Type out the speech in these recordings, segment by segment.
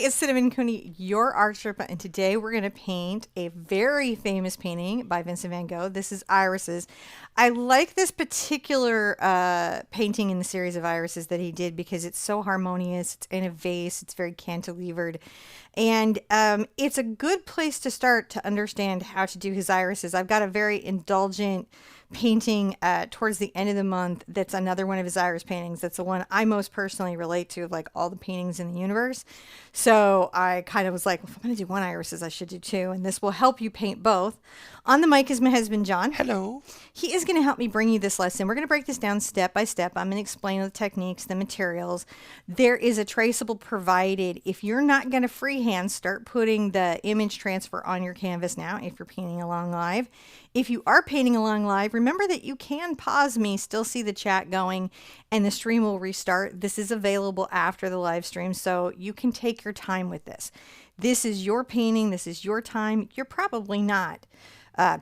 it's Cinnamon Cooney, your Art Sherpa, and today we're going to paint a very famous painting by Vincent Van Gogh. This is Irises. I like this particular painting in the series of irises that he did because it's so harmonious. It's in a vase. It's very cantilevered. And it's a good place to start to understand how to do his irises. I've got a very indulgent painting towards the end of the month that's another one of his iris paintings. That's the one I most personally relate to of like all the paintings in the universe. So I kind of was like, if I'm going to do one irises, I should do two. And this will help you paint both. On the mic is my husband, John. Hello. He is going to help me bring you this lesson. We're going to break this down step by step. I'm going to explain the techniques, the materials. There is a traceable provided. If you're not going to freehand, start putting the image transfer on your canvas now if you're painting along live. If you are painting along live, remember that you can pause me, still see the chat going, and the stream will restart. This is available after the live stream, so you can take your time with this. This is your painting. This is your time. You're probably not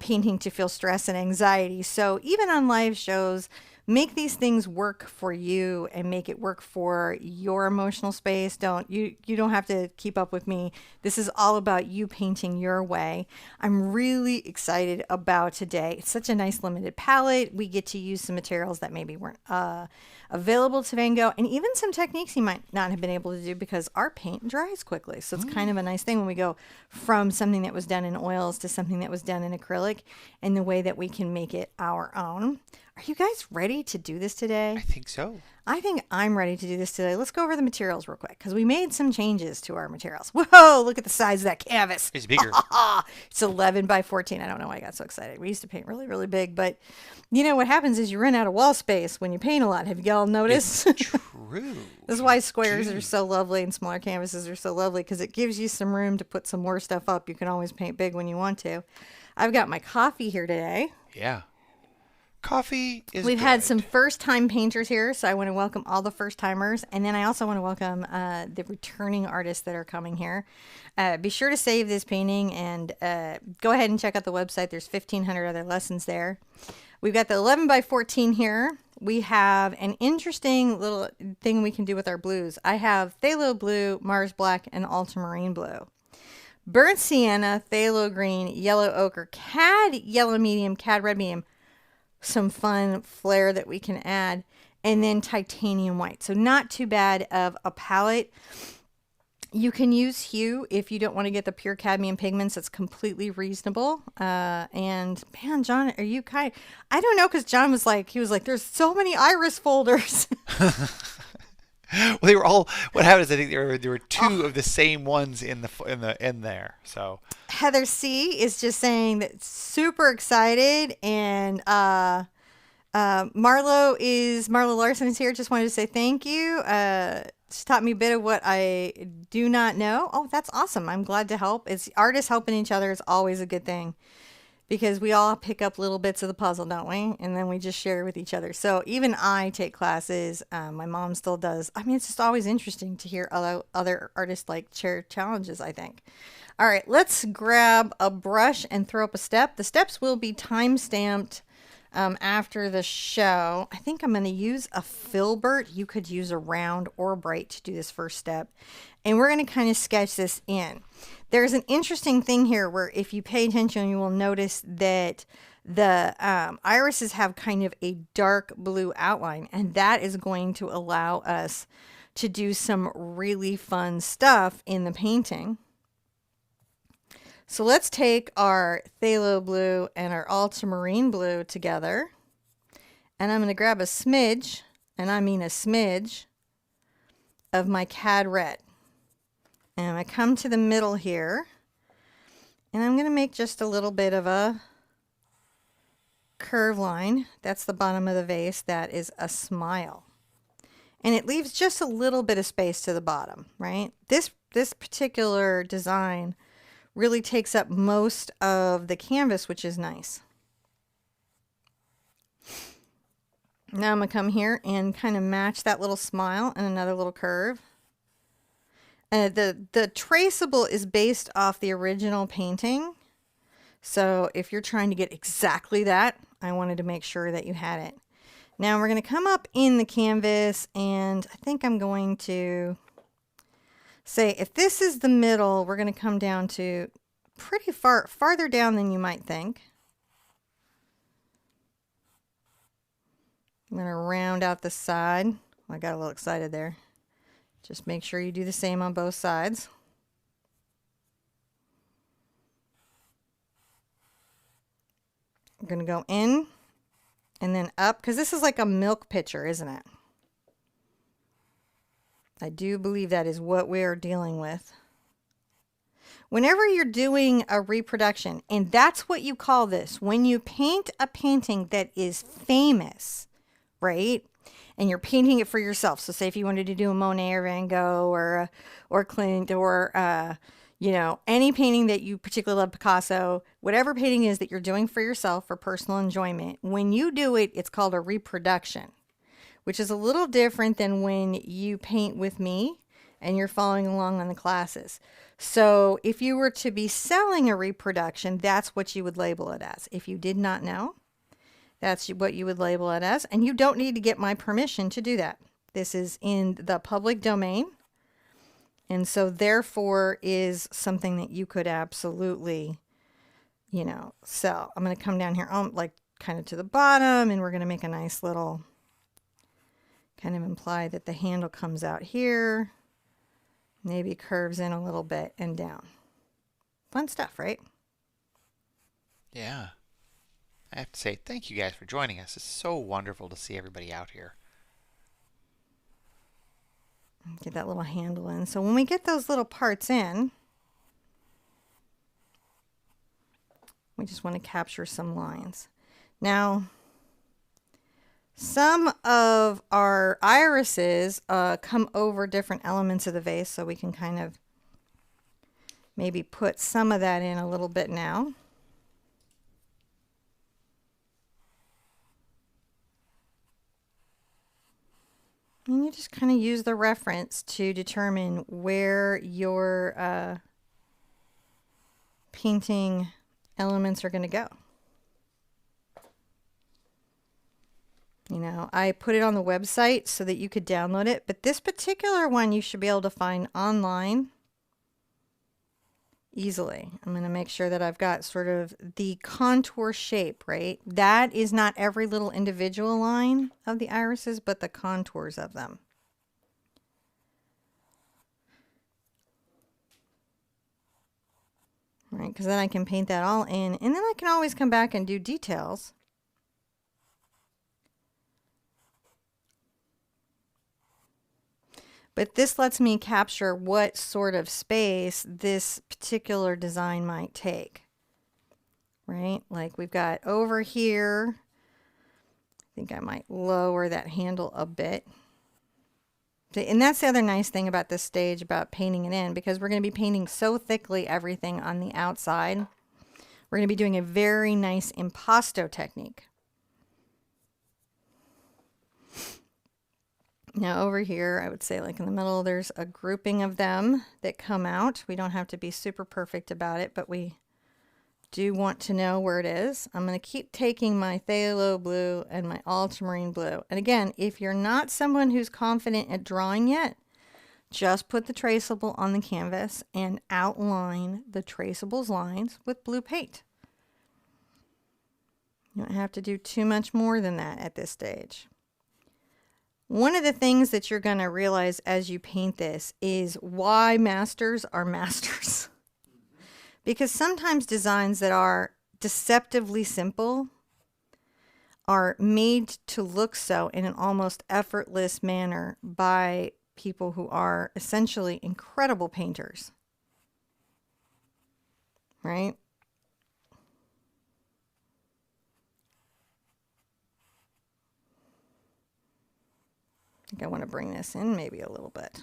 painting to feel stress and anxiety. So even on live shows, make these things work for you and make it work for your emotional space. You don't have to keep up with me. This is all about you painting your way. I'm really excited about today. It's such a nice limited palette. We get to use some materials that maybe weren't available to Van Gogh, and even some techniques he might not have been able to do because our paint dries quickly. So it's kind of a nice thing when we go from something that was done in oils to something that was done in acrylic, and the way that we can make it our own. Are you guys ready to do this today? I think so. I think I'm ready to do this today. Let's go over the materials real quick because we made some changes to our materials. Whoa, look at the size of that canvas. It's bigger. It's 11 by 14. I don't know why I got so excited. We used to paint really, really big, but you know what happens is you run out of wall space when you paint a lot. Have you all noticed? It's true. This is why squares are so lovely and smaller canvases are so lovely because it gives you some room to put some more stuff up. You can always paint big when you want to. I've got my coffee here today. Yeah. Coffee is We've good. had some first-time painters here, so I want to welcome all the first-timers. And then I also want to welcome the returning artists that are coming here. Be sure to save this painting and go ahead and check out the website. There's 1,500 other lessons there. We've got the 11 by 14 here. We have an interesting little thing we can do with our blues. I have phthalo blue, Mars black, and ultramarine blue. Burnt sienna, phthalo green, yellow ochre, cad yellow medium, cad red medium. Some fun flair that we can add, and then titanium white. So not too bad of a palette. You can use hue if you don't want to get the pure cadmium pigments. That's completely reasonable. And man, John, are you kind? I don't know, because John was like, there's so many iris folders. Well, they were all. What happened is I think there were two of the same ones in there. So Heather C is just saying that super excited, and Marlo Larson is here. Just wanted to say thank you. She taught me a bit of what I do not know. Oh, that's awesome. I'm glad to help. It's artists helping each other is always a good thing, because we all pick up little bits of the puzzle, don't we? And then we just share with each other. So even I take classes. My mom still does. I mean, it's just always interesting to hear other artists like share challenges, I think. All right, let's grab a brush and throw up a step. The steps will be time-stamped after the show. I think I'm going to use a filbert. You could use a round or bright to do this first step. And we're going to kind of sketch this in. There's an interesting thing here where if you pay attention, you will notice that the irises have kind of a dark blue outline, and that is going to allow us to do some really fun stuff in the painting. So let's take our phthalo blue and our ultramarine blue together, and I'm going to grab a smidge, and I mean a smidge, of my cad red. And I come to the middle here, and I'm going to make just a little bit of a curve line. That's the bottom of the vase. That is a smile. And it leaves just a little bit of space to the bottom, right? This particular design really takes up most of the canvas, which is nice. Now I'm going to come here and kind of match that little smile and another little curve. The traceable is based off the original painting. So if you're trying to get exactly that, I wanted to make sure that you had it. Now we're going to come up in the canvas, and I think I'm going to say if this is the middle, we're going to come down to pretty farther down than you might think. I'm going to round out the side. I got a little excited there. Just make sure you do the same on both sides. I'm going to go in and then up, because this is like a milk pitcher, isn't it? I do believe that is what we are dealing with. Whenever you're doing a reproduction, and that's what you call this, when you paint a painting that is famous, right? And you're painting it for yourself. So say if you wanted to do a Monet or Van Gogh or Klimt or you know, any painting that you particularly love, Picasso, whatever painting is that you're doing for yourself for personal enjoyment, when you do it, it's called a reproduction, which is a little different than when you paint with me and you're following along on the classes. So if you were to be selling a reproduction, that's what you would label it as. If you did not know, that's what you would label it as. And you don't need to get my permission to do that. This is in the public domain. And so therefore is something that you could absolutely, you know, sell. I'm going to come down here, like kind of to the bottom, and we're going to make a nice little, kind of imply that the handle comes out here, maybe curves in a little bit and down. Fun stuff, right? Yeah. I have to say thank you guys for joining us. It's so wonderful to see everybody out here. Get that little handle in. So when we get those little parts in, we just want to capture some lines. Now, some of our irises come over different elements of the vase, so we can kind of maybe put some of that in a little bit now. And you just kind of use the reference to determine where your painting elements are going to go. You know, I put it on the website so that you could download it, but this particular one you should be able to find online easily. I'm going to make sure that I've got sort of the contour shape, right? That is not every little individual line of the irises, but the contours of them. Right, because then I can paint that all in, and then I can always come back and do details. But this lets me capture what sort of space this particular design might take. Right? Like we've got over here. I think I might lower that handle a bit. And that's the other nice thing about this stage, about painting it in, because we're going to be painting so thickly everything on the outside. We're going to be doing a very nice impasto technique. Now over here, I would say like in the middle, there's a grouping of them that come out. We don't have to be super perfect about it, but we do want to know where it is. I'm going to keep taking my phthalo blue and my ultramarine blue. And again, if you're not someone who's confident at drawing yet, just put the traceable on the canvas and outline the traceable's lines with blue paint. You don't have to do too much more than that at this stage. One of the things that you're going to realize as you paint this is why masters are masters. Because sometimes designs that are deceptively simple are made to look so in an almost effortless manner by people who are essentially incredible painters. Right? I think I want to bring this in maybe a little bit.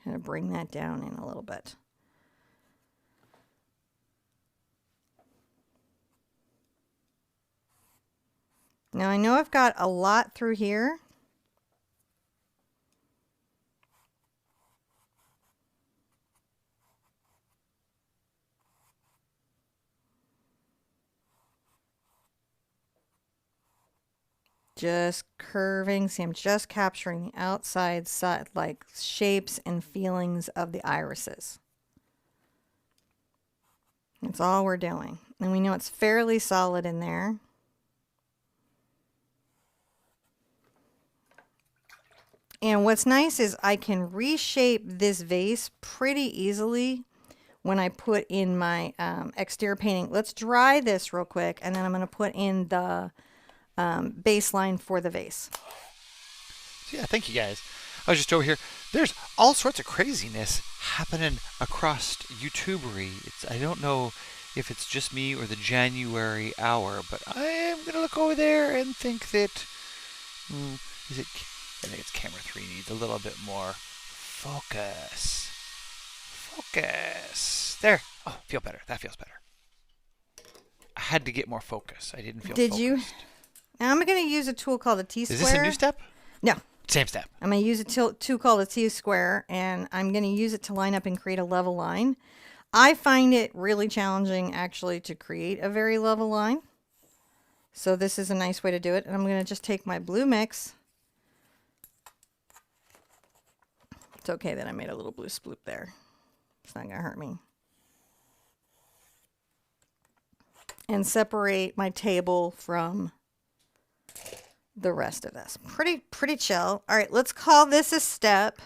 Kind of bring that down in a little bit. Now I know I've got a lot through here. Just curving. See, I'm just capturing the outside side, like shapes and feelings of the irises. That's all we're doing. And we know it's fairly solid in there. And what's nice is I can reshape this vase pretty easily when I put in my exterior painting. Let's dry this real quick, and then I'm going to put in the baseline for the vase. Yeah, thank you guys. I was just over here. There's all sorts of craziness happening across YouTubery. I don't know if it's just me or the January hour, but I am going to look over there and think that I think it's camera 3 needs a little bit more focus. Focus. There. Oh, feel better. That feels better. I had to get more focus. I didn't feel Did focused. you? Now I'm going to use a tool called a T-square. Is this a new step? No. Same step. I'm going to use a tool called a T-square, and I'm going to use it to line up and create a level line. I find it really challenging, actually, to create a very level line. So this is a nice way to do it. And I'm going to just take my blue mix. It's okay that I made a little blue sploop there. It's not going to hurt me. And separate my table from the rest of this. Pretty chill. All right, let's call this a step,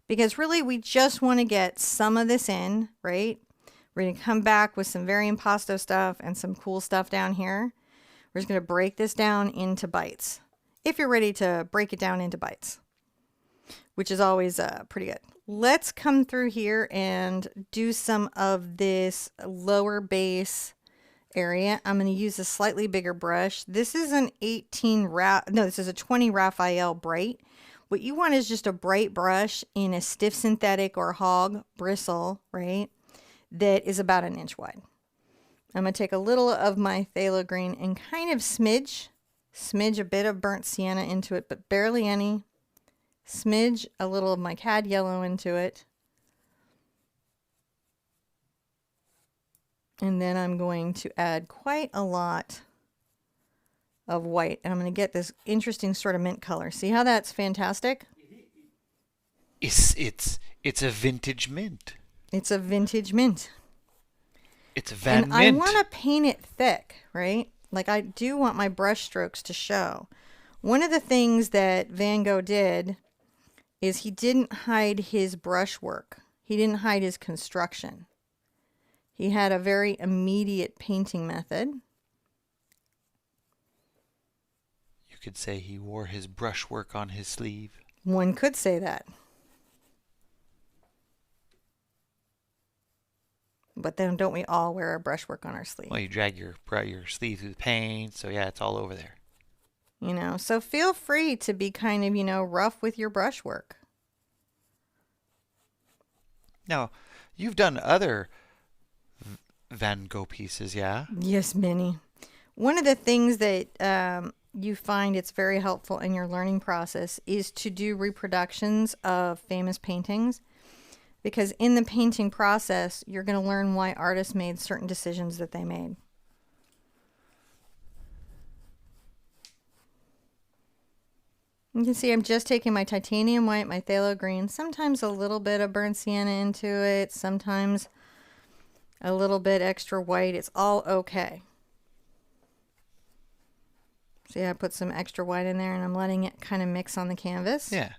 because really we just want to get some of this in, right? We're going to come back with some very impasto stuff and some cool stuff down here. We're just going to break this down into bites. If you're ready to break it down into bites, which is always pretty good. Let's come through here and do some of this lower base area. I'm going to use a slightly bigger brush. This is an 18 this is a 20 Raphael Bright. What you want is just a bright brush in a stiff synthetic or hog bristle, right? That is about 1 inch wide. I'm going to take a little of my phthalo green and kind of smidge a bit of burnt sienna into it, but barely any. Smidge a little of my cad yellow into it. And then I'm going to add quite a lot of white. And I'm going to get this interesting sort of mint color. See how that's fantastic? It's a vintage mint. It's a vintage mint. It's a Van And Mint. I want to paint it thick, right? Like I do want my brush strokes to show. One of the things that Van Gogh did is he didn't hide his brush work. He didn't hide his construction. He had a very immediate painting method. You could say he wore his brushwork on his sleeve. One could say that. But then don't we all wear our brushwork on our sleeve? Well, you drag your sleeve through the paint, so yeah, it's all over there. You know, so feel free to be kind of, rough with your brushwork. Now, you've done other Van Gogh pieces, yeah? Yes, many. One of the things that you find it's very helpful in your learning process is to do reproductions of famous paintings. Because in the painting process, you're going to learn why artists made certain decisions that they made. You can see I'm just taking my titanium white, my phthalo green, sometimes a little bit of burnt sienna into it, sometimes a little bit extra white. It's all okay. See, I put some extra white in there and I'm letting it kind of mix on the canvas. Yeah.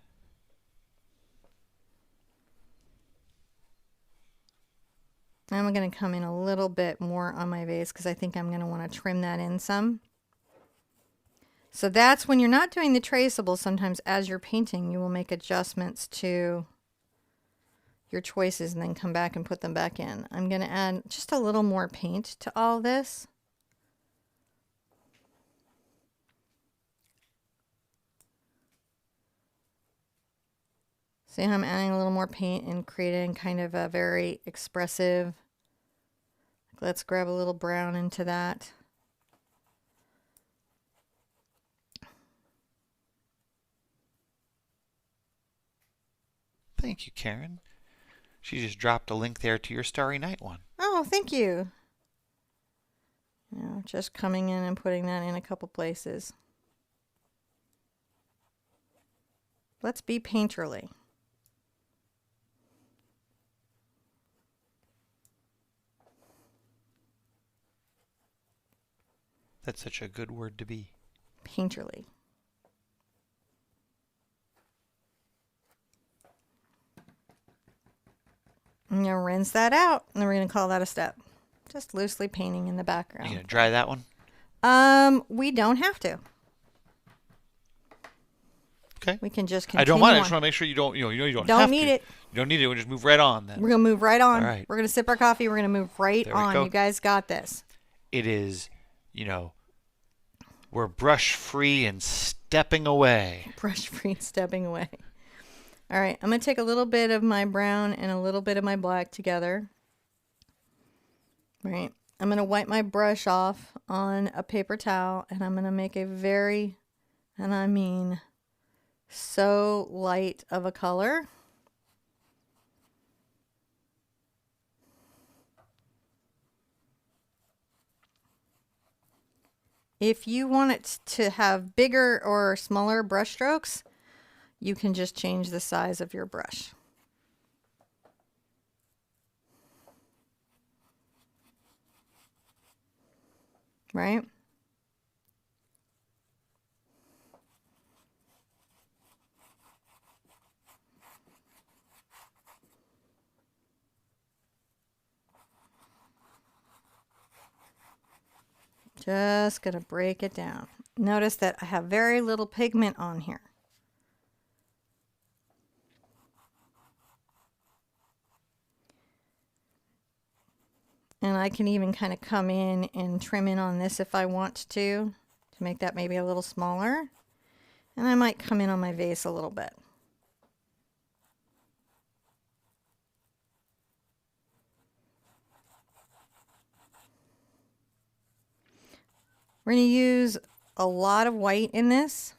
I'm going to come in a little bit more on my vase because I think I'm going to want to trim that in some. So that's when you're not doing the traceable. Sometimes as you're painting, you will make adjustments to your choices and then come back and put them back in. I'm going to add just a little more paint to all this. See how I'm adding a little more paint and creating kind of a very expressive. Let's grab a little brown into that. Thank you, Karen. She just dropped a link there to your Starry Night one. Oh, thank you. Just coming in and putting that in a couple places. Let's be painterly. That's such a good word to be. Painterly. I'm going to rinse that out, and then we're going to call that a step. Just loosely painting in the background. You gonna dry that one? We don't have to. Okay. We can just continue. I don't mind. On. I just want to make sure you don't. You don't don't have need to. it. You don't need it. We just move right on then. We're gonna move right on. All right. We're gonna sip our coffee. We're gonna move right There we on. go. You guys got this. It is, we're brush free and stepping away. Brush free and stepping away. All right. I'm gonna take a little bit of my brown and a little bit of my black together. All right. I'm gonna wipe my brush off on a paper towel, and I'm gonna make a very, and I mean, so light of a color. If you want it to have bigger or smaller brush strokes, you can just change the size of your brush. Right? Just gonna break it down. Notice that I have very little pigment on here. And I can even kind of come in and trim in on this if I want to make that maybe a little smaller. And I might come in on my vase a little bit. We're going to use a lot of white in this.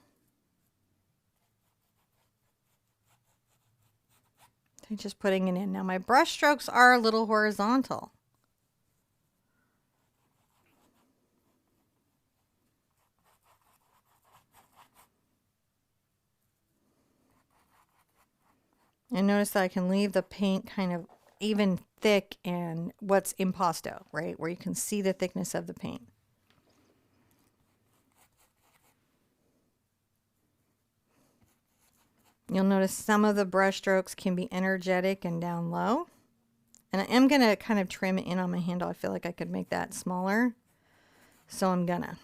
I'm just putting it in. Now my brush strokes are a little horizontal. And notice that I can leave the paint kind of even thick and what's impasto, right? Where you can see the thickness of the paint. You'll notice some of the brush strokes can be energetic and down low. And I am going to kind of trim it in on my handle. I feel like I could make that smaller. So I'm gonna.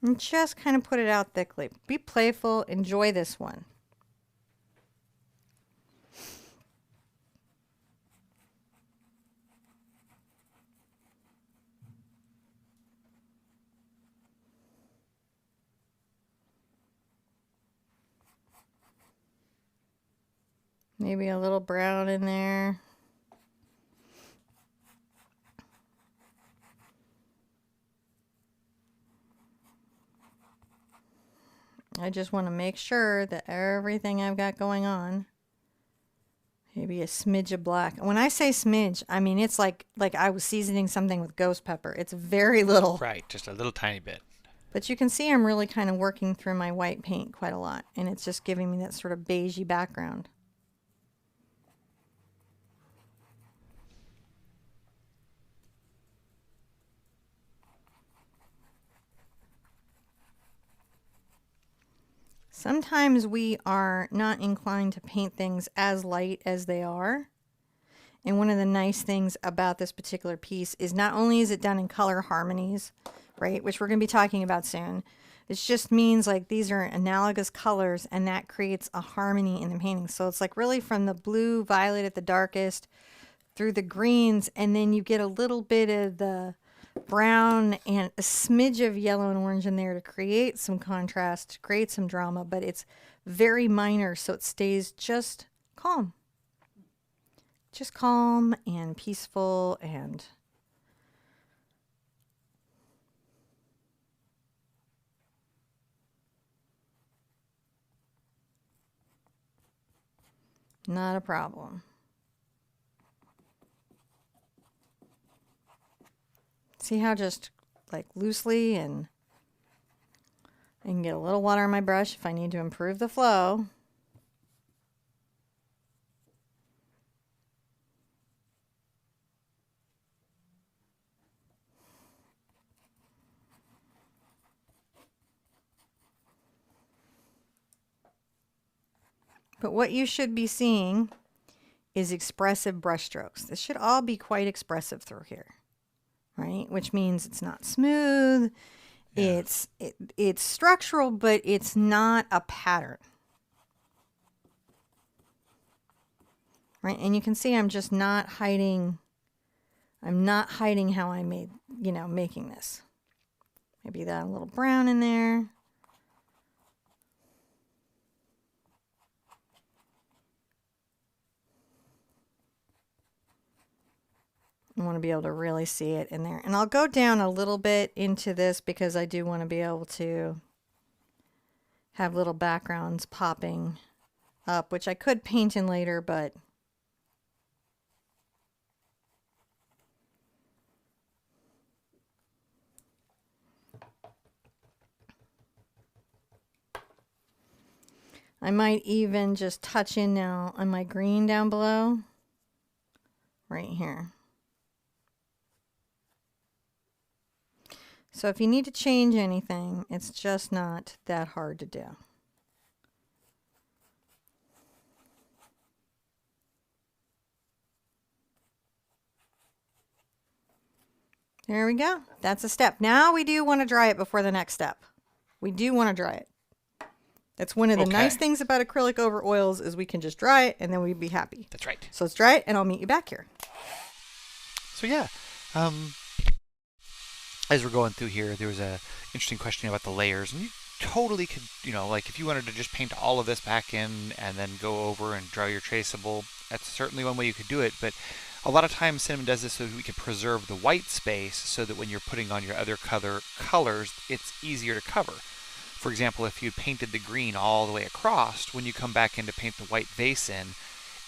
And just kind of put it out thickly. Be playful. Enjoy this one. Maybe a little brown in there. I just want to make sure that everything I've got going on, maybe a smidge of black. When I say smidge, I mean it's like I was seasoning something with ghost pepper. It's very little. Right, just a little tiny bit. But you can see I'm really kind of working through my white paint quite a lot, and it's just giving me that sort of beigey background. Sometimes we are not inclined to paint things as light as they are. And one of the nice things about this particular piece is not only is it done in color harmonies, right, which we're going to be talking about soon, it just means like these are analogous colors and that creates a harmony in the painting. So it's like really from the blue, violet at the darkest through the greens, and then you get a little bit of the brown and a smidge of yellow and orange in there to create some contrast, to create some drama, but it's very minor, so it stays just calm. Just calm and peaceful, and Not a problem. See how just like loosely, and I can get a little water on my brush if I need to improve the flow. But what you should be seeing is expressive brush strokes. This should all be quite expressive through here, right? Which means it's not smooth. Yeah. It's structural, but it's not a pattern. Right? And you can see I'm just not hiding. I'm not hiding how I made, making this. Maybe that a little brown in there. I want to be able to really see it in there. And I'll go down a little bit into this because I do want to be able to have little backgrounds popping up, which I could paint in later, but I might even just touch in now on my green down below, right here. So if you need to change anything, it's just not that hard to do. There we go. That's a step. Now we do want to dry it before the next step. We do want to dry it. That's one of the nice things about acrylic over oils is we can just dry it and then we'd be happy. That's right. So let's dry it and I'll meet you back here. So yeah, as we're going through here, there was a interesting question about the layers, and you totally could, like if you wanted to just paint all of this back in and then go over and draw your traceable, that's certainly one way you could do it. But a lot of times Cinnamon does this so we can preserve the white space so that when you're putting on your other colors, it's easier to cover. For example, if you painted the green all the way across, when you come back in to paint the white vase in,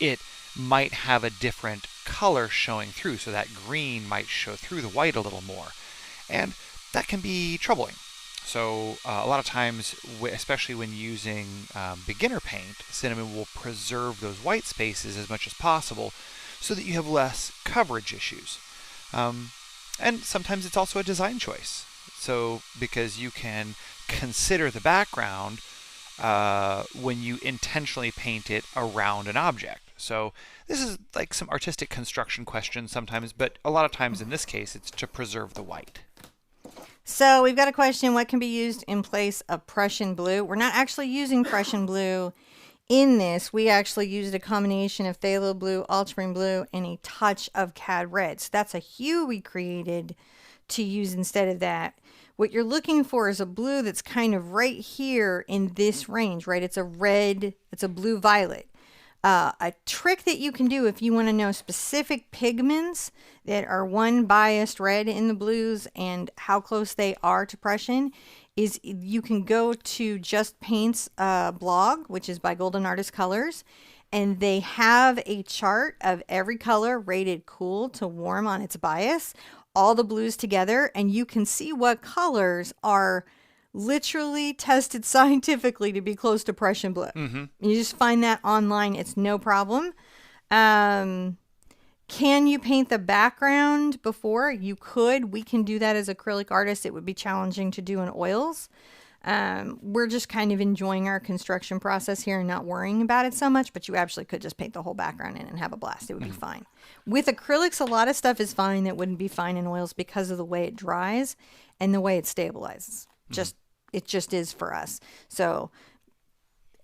it might have a different color showing through. So that green might show through the white a little more. And that can be troubling. So a lot of times, especially when using beginner paint, Cinnamon will preserve those white spaces as much as possible so that you have less coverage issues. And sometimes it's also a design choice. So because you can consider the background when you intentionally paint it around an object. So this is like some artistic construction questions sometimes, but a lot of times in this case, it's to preserve the white. So we've got a question, what can be used in place of Prussian blue? We're not actually using Prussian blue in this. We actually used a combination of phthalo blue, ultramarine blue, and a touch of cad red. So that's a hue we created to use instead of that. What you're looking for is a blue that's kind of right here in this range, right? It's a red, it's a blue violet. A trick that you can do if you want to know specific pigments that are one biased red in the blues and how close they are to Prussian is you can go to Just Paint's blog, which is by Golden Artist Colors, and they have a chart of every color rated cool to warm on its bias, all the blues together, and you can see what colors are literally tested scientifically to be close to Prussian blue. Mm-hmm. You just find that online. It's no problem. Can you paint the background before? You could. We can do that as acrylic artists. It would be challenging to do in oils. We're just kind of enjoying our construction process here and not worrying about it so much, but you actually could just paint the whole background in and have a blast. It would be fine. With acrylics, a lot of stuff is fine that wouldn't be fine in oils because of the way it dries and the way it stabilizes. It just is for us. So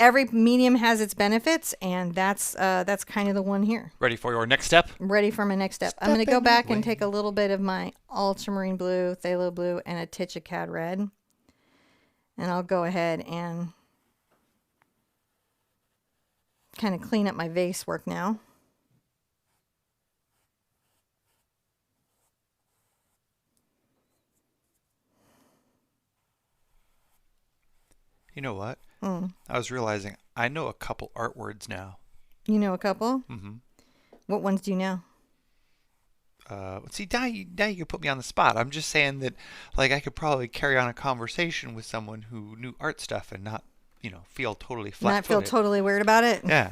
every medium has its benefits, and that's kind of the one here. Ready for your next step? Ready for my next step. I'm going to go back and take a little bit of my ultramarine blue, phthalo blue, and a titch of cad red. And I'll go ahead and kind of clean up my vase work now. You know what? I was realizing I know a couple art words now. You know a couple? Mm-hmm. What ones do you know? See, now you put me on the spot. I'm just saying that, like, I could probably carry on a conversation with someone who knew art stuff and not, feel totally Not feel flat-footed. totally weird about it? Yeah.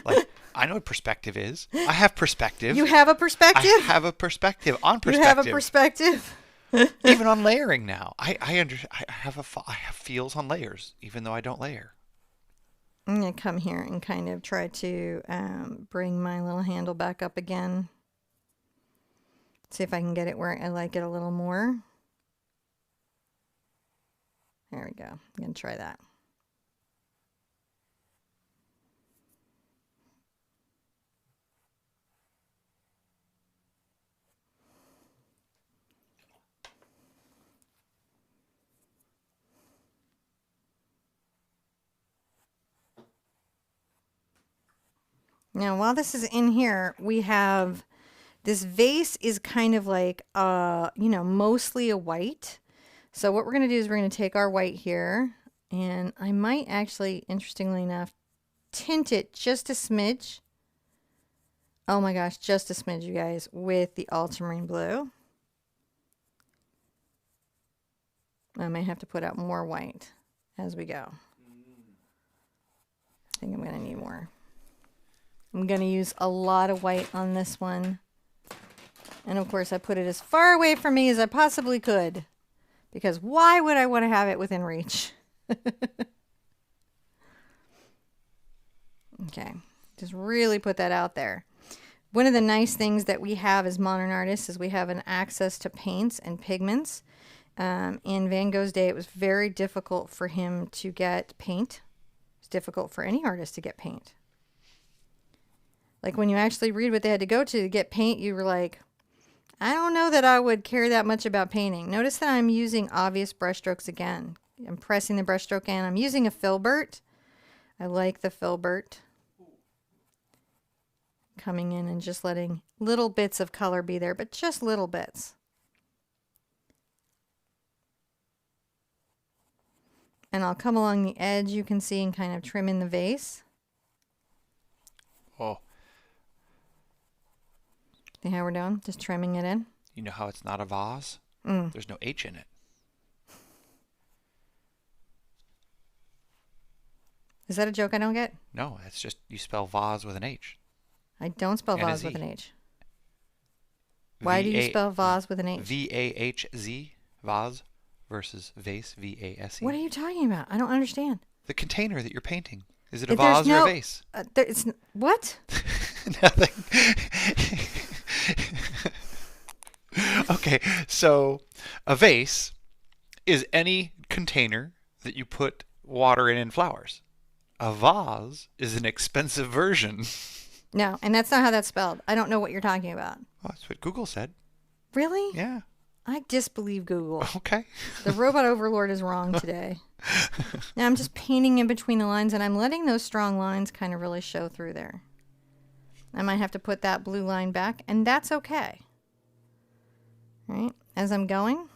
Like, I know what perspective is. I have perspective. You have a perspective? I have a perspective on perspective. You have a perspective? Even on layering now. I have feels on layers, even though I don't layer. I'm going to come here and kind of try to bring my little handle back up again. See if I can get it where I like it a little more. There we go. I'm going to try that. Now, while this is in here, we have this vase is kind of like, mostly a white. So what we're going to do is we're going to take our white here, and I might actually, interestingly enough, tint it just a smidge. Oh my gosh, just a smidge, you guys, with the ultramarine blue. I may have to put out more white as we go. I think I'm going to need more. I'm going to use a lot of white on this one. And of course, I put it as far away from me as I possibly could. Because why would I want to have it within reach? Okay, just really put that out there. One of the nice things that we have as modern artists is we have an access to paints and pigments. In Van Gogh's day, it was very difficult for him to get paint. It's difficult for any artist to get paint. Like when you actually read what they had to go to get paint, you were like, I don't know that I would care that much about painting. Notice that I'm using obvious brushstrokes again. I'm pressing the brushstroke in. I'm using a filbert. I like the filbert. Coming in and just letting little bits of color be there, but just little bits. And I'll come along the edge, you can see, and kind of trim in the vase. Oh. See how we're doing? Just trimming it in. You know how it's not a vase? Mm. There's no H in it. Is that a joke I don't get? No, it's just you spell vase with an H. I don't spell And a vase Z. with an H. Why do you spell vase with an H? V-A-H-Z, vase, versus vase, V-A-S-E. What are you talking about? I don't understand. The container that you're painting. Is it a There's vase or a vase? What? Nothing. Okay, so a vase is any container that you put water in and flowers. A vase is an expensive version. No, and that's not how that's spelled. I don't know what you're talking about. Well, that's what Google said. Really? Yeah. I disbelieve Google. Okay. The robot overlord is wrong today. Now I'm just painting in between the lines, and I'm letting those strong lines kind of really show through there. I might have to put that blue line back, and that's okay. Right? As I'm going,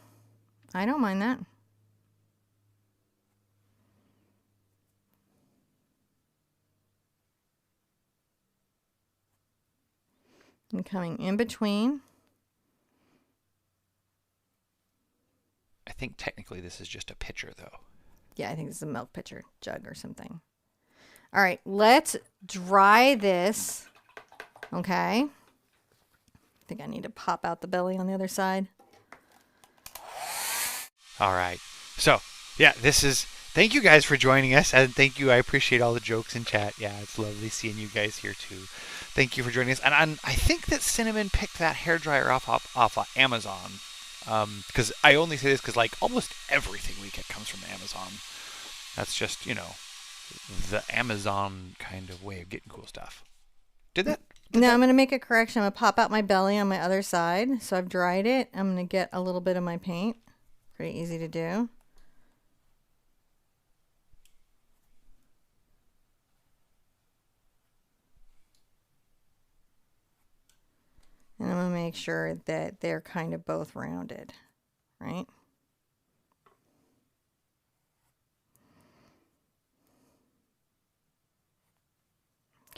I don't mind that. I'm coming in between. I think technically this is just a pitcher, though. Yeah, I think this is a milk pitcher, jug or something. All right, let's dry this. Okay. I think I need to pop out the belly on the other side. All right. So, yeah, thank you guys for joining us, and thank you. I appreciate all the jokes in chat. Yeah, it's lovely seeing you guys here too. Thank you for joining us. And I think that Cinnamon picked that hairdryer off Amazon. Because I only say this because like almost everything we get comes from Amazon. That's just, the Amazon kind of way of getting cool stuff. Now I'm going to make a correction. I'm going to pop out my belly on my other side. So I've dried it. I'm going to get a little bit of my paint. Pretty easy to do. And I'm going to make sure that they're kind of both rounded, right?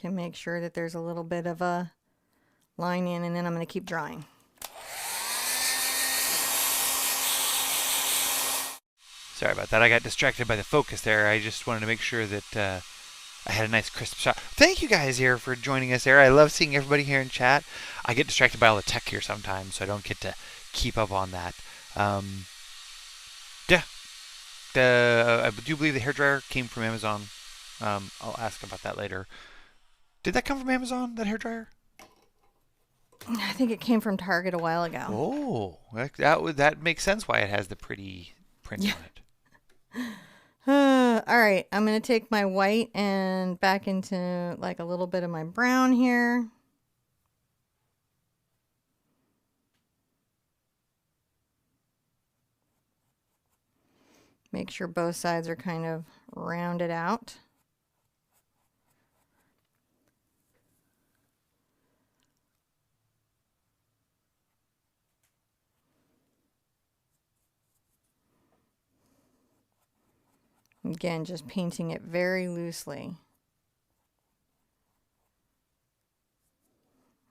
to make sure that there's a little bit of a line in, and then I'm going to keep drawing. Sorry about that. I got distracted by the focus there. I just wanted to make sure that I had a nice crisp shot. Thank you guys here for joining us there. I love seeing everybody here in chat. I get distracted by all the tech here sometimes, so I don't get to keep up on that. Yeah. I do believe the hairdryer came from Amazon. I'll ask about that later. Did that come from Amazon, that hairdryer? I think it came from Target a while ago. Oh, that makes sense why it has the pretty print on it. All right, I'm going to take my white and back into like a little bit of my brown here. Make sure both sides are kind of rounded out. Again, just painting it very loosely.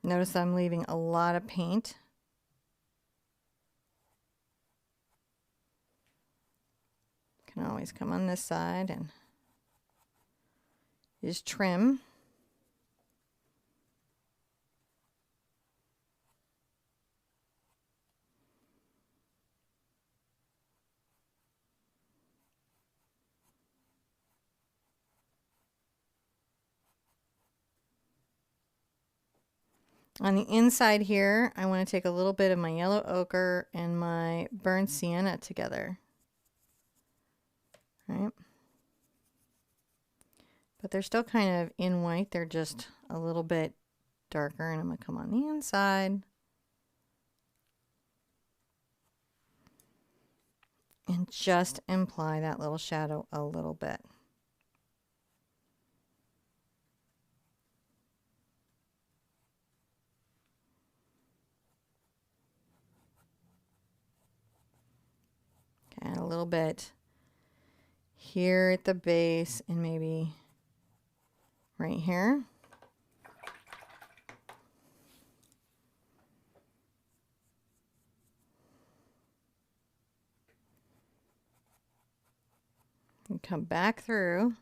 Notice I'm leaving a lot of paint. Can always come on this side and just trim. On the inside here, I want to take a little bit of my yellow ochre and my burnt sienna together. Right? But they're still kind of in white. They're just a little bit darker. And I'm going to come on the inside. And just imply that little shadow a little bit. And a little bit here at the base and maybe right here. And come back through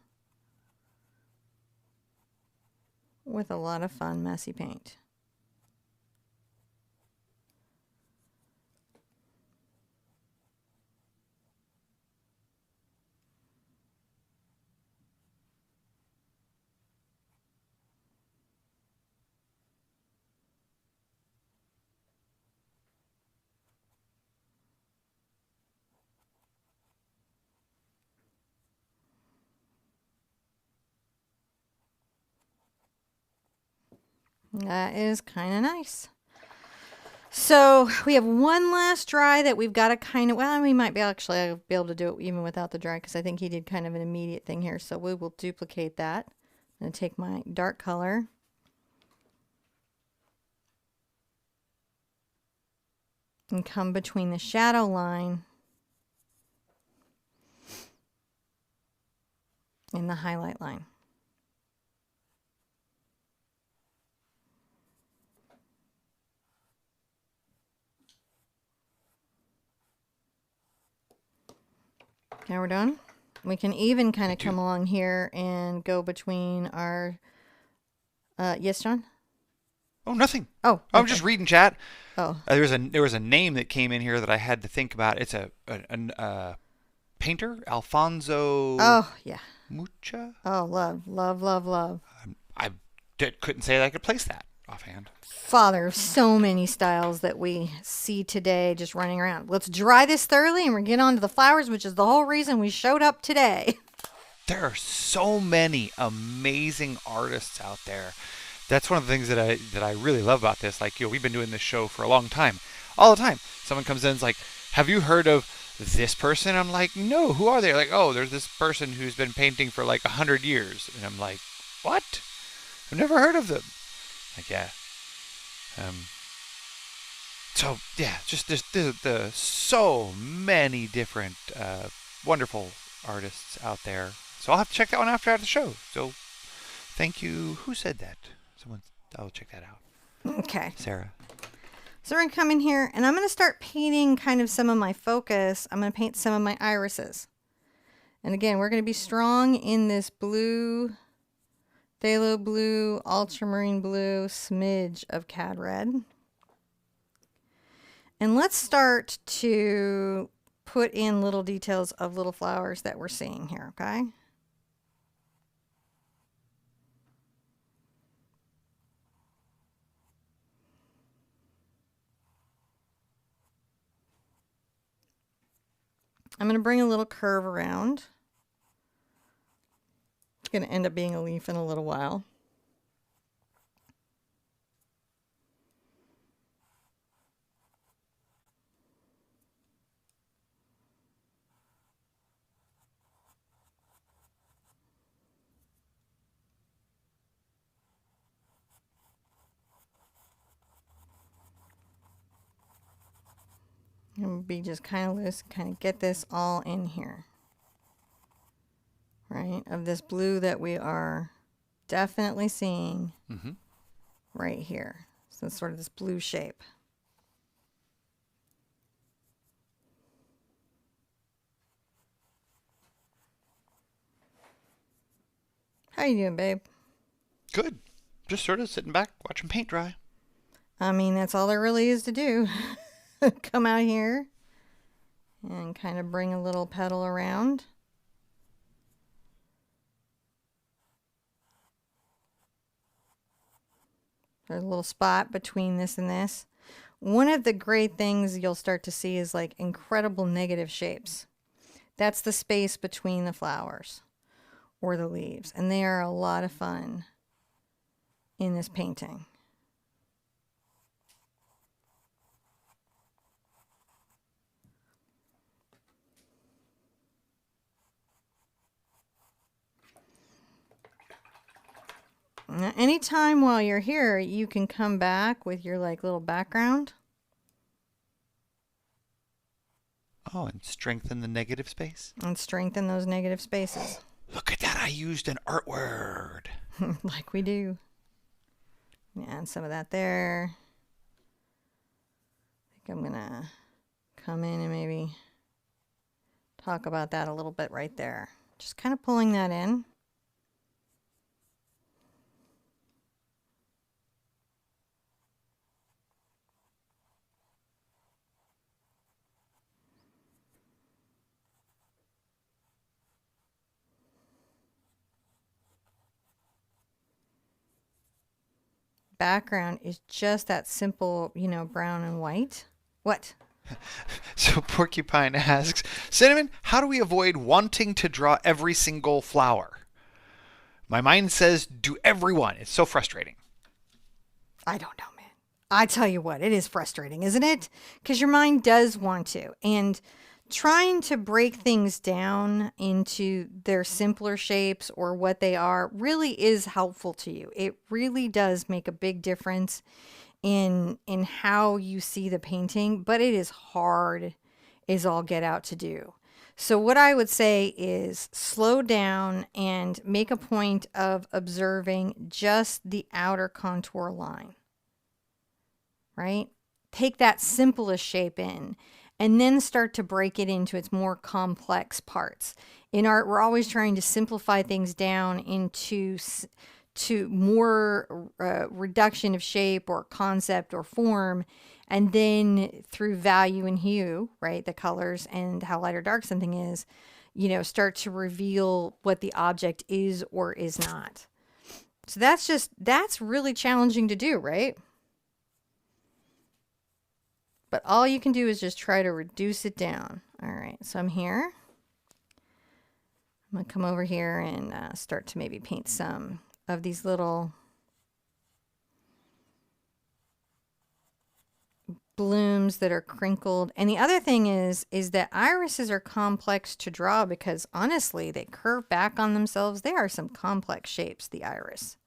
with a lot of fun messy paint. That is kind of nice. So we have one last dry that we've got to kind of, well, we might be actually be able to do it even without the dry because I think he did kind of an immediate thing here. So we will duplicate that. I'm going to take my dark color. And come between the shadow line and the highlight line. Now we're done. We can even kind of come along here and go between our, yes, John? Oh, nothing. Oh, okay. I'm just reading chat. Oh. There was a name that came in here that I had to think about. It's a painter, Alfonso. Oh, yeah. Mucha. Oh, love, love, love, love. I couldn't say that I could place that offhand. Father of so many styles that we see today just running around. Let's dry this thoroughly and we're get on to the flowers, which is the whole reason we showed up today. There are so many amazing artists out there. That's one of the things that I really love about this. Like, we've been doing this show for a long time. All the time. Someone comes in and is like, have you heard of this person? I'm like, no, who are they? Like, oh, there's this person who's been painting for like 100 years. And I'm like, what? I've never heard of them. Like, yeah. So yeah, just the so many different wonderful artists out there. So I'll have to check that one after the show. So Thank you. Who said that? I'll check that out. Okay. Sarah. So we're going to come in here, and I'm going to start painting kind of some of my focus. I'm going to paint some of my irises. And again, we're going to be strong in this blue, phthalo blue, ultramarine blue, smidge of cad red. And let's start to put in little details of little flowers that we're seeing here, okay? I'm going to bring a little curve around. It's going to end up being a leaf in a little while. And be just kind of loose, kind of get this all in here, right? Of this blue that we are definitely seeing right here. So it's sort of this blue shape. How you doing, babe? Good. Just sort of sitting back, watching paint dry. I mean, that's all there really is to do. Come out here and kind of bring a little petal around. There's a little spot between this and this. One of the great things you'll start to see is like incredible negative shapes. That's the space between the flowers or the leaves. And they are a lot of fun in this painting. Now, anytime while you're here, you can come back with your like little background. Oh, and strengthen the negative space. And strengthen those negative spaces. Look at that. I used an art word. Like we do. Yeah, and some of that there. I think I'm going to come in and maybe talk about that a little bit right there. Just kind of pulling that in. Background is just that simple, you know, brown and white. What? So Porcupine asks, Cinnamon, how do we avoid wanting to draw every single flower? My mind says do every one. It's so frustrating. I don't know, man. I tell you what, it is frustrating, isn't it? Because your mind does want to. And trying to break things down into their simpler shapes or what they are really is helpful to you. It really does make a big difference in how you see the painting, but it is hard as all get out to do. So what I would say is slow down and make a point of observing just the outer contour line, right? Take that simplest shape in and then start to break it into its more complex parts. In art, we're always trying to simplify things down into more reduction of shape or concept or form, and then through value and hue, right, the colors and how light or dark something is, you know, start to reveal what the object is or is not. So that's really challenging to do, right? But all you can do is just try to reduce it down. All right, so I'm here. I'm going to come over here and start to maybe paint some of these little blooms that are crinkled. And the other thing is that irises are complex to draw because honestly, they curve back on themselves. They are some complex shapes, the iris.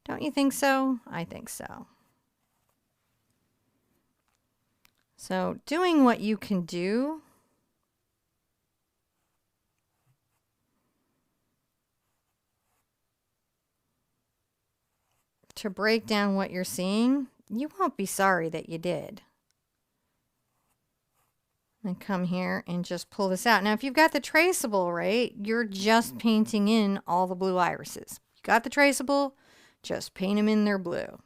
Don't you think so? I think so. So doing what you can do. to break down what you're seeing, you won't be sorry that you did. And come here and just pull this out. Now, if you've got the traceable, right, you're just painting in all the blue irises. You got the traceable, just paint them in their blue.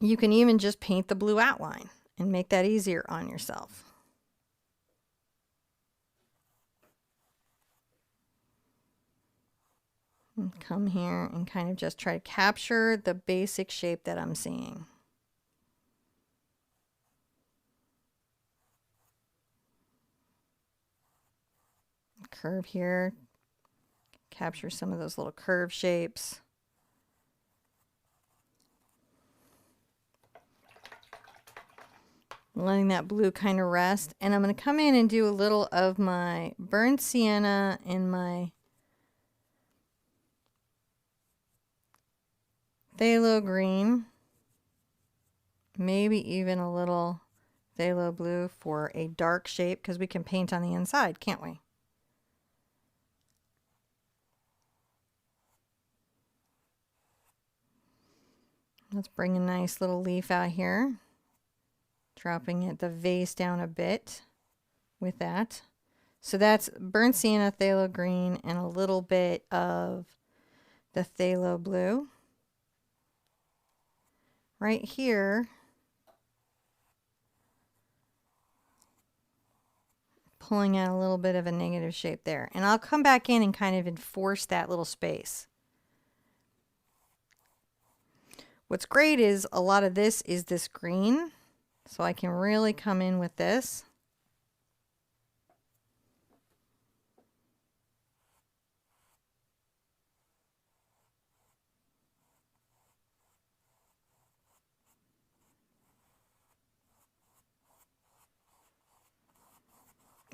You can even just paint the blue outline and make that easier on yourself. And come here and kind of just try to capture the basic shape that I'm seeing. Curve here, capture some of those little curve shapes. Letting that blue kind of rest, and I'm going to come in and do a little of my burnt sienna and my phthalo green, maybe even a little phthalo blue for a dark shape, because we can paint on the inside, can't we? Let's bring a nice little leaf out here. Dropping it, the vase down a bit with that. So that's burnt sienna, phthalo green, and a little bit of the phthalo blue. Right here, pulling out a little bit of a negative shape there. And I'll come back in and kind of enforce that little space. What's great is a lot of this is this green, so I can really come in with this.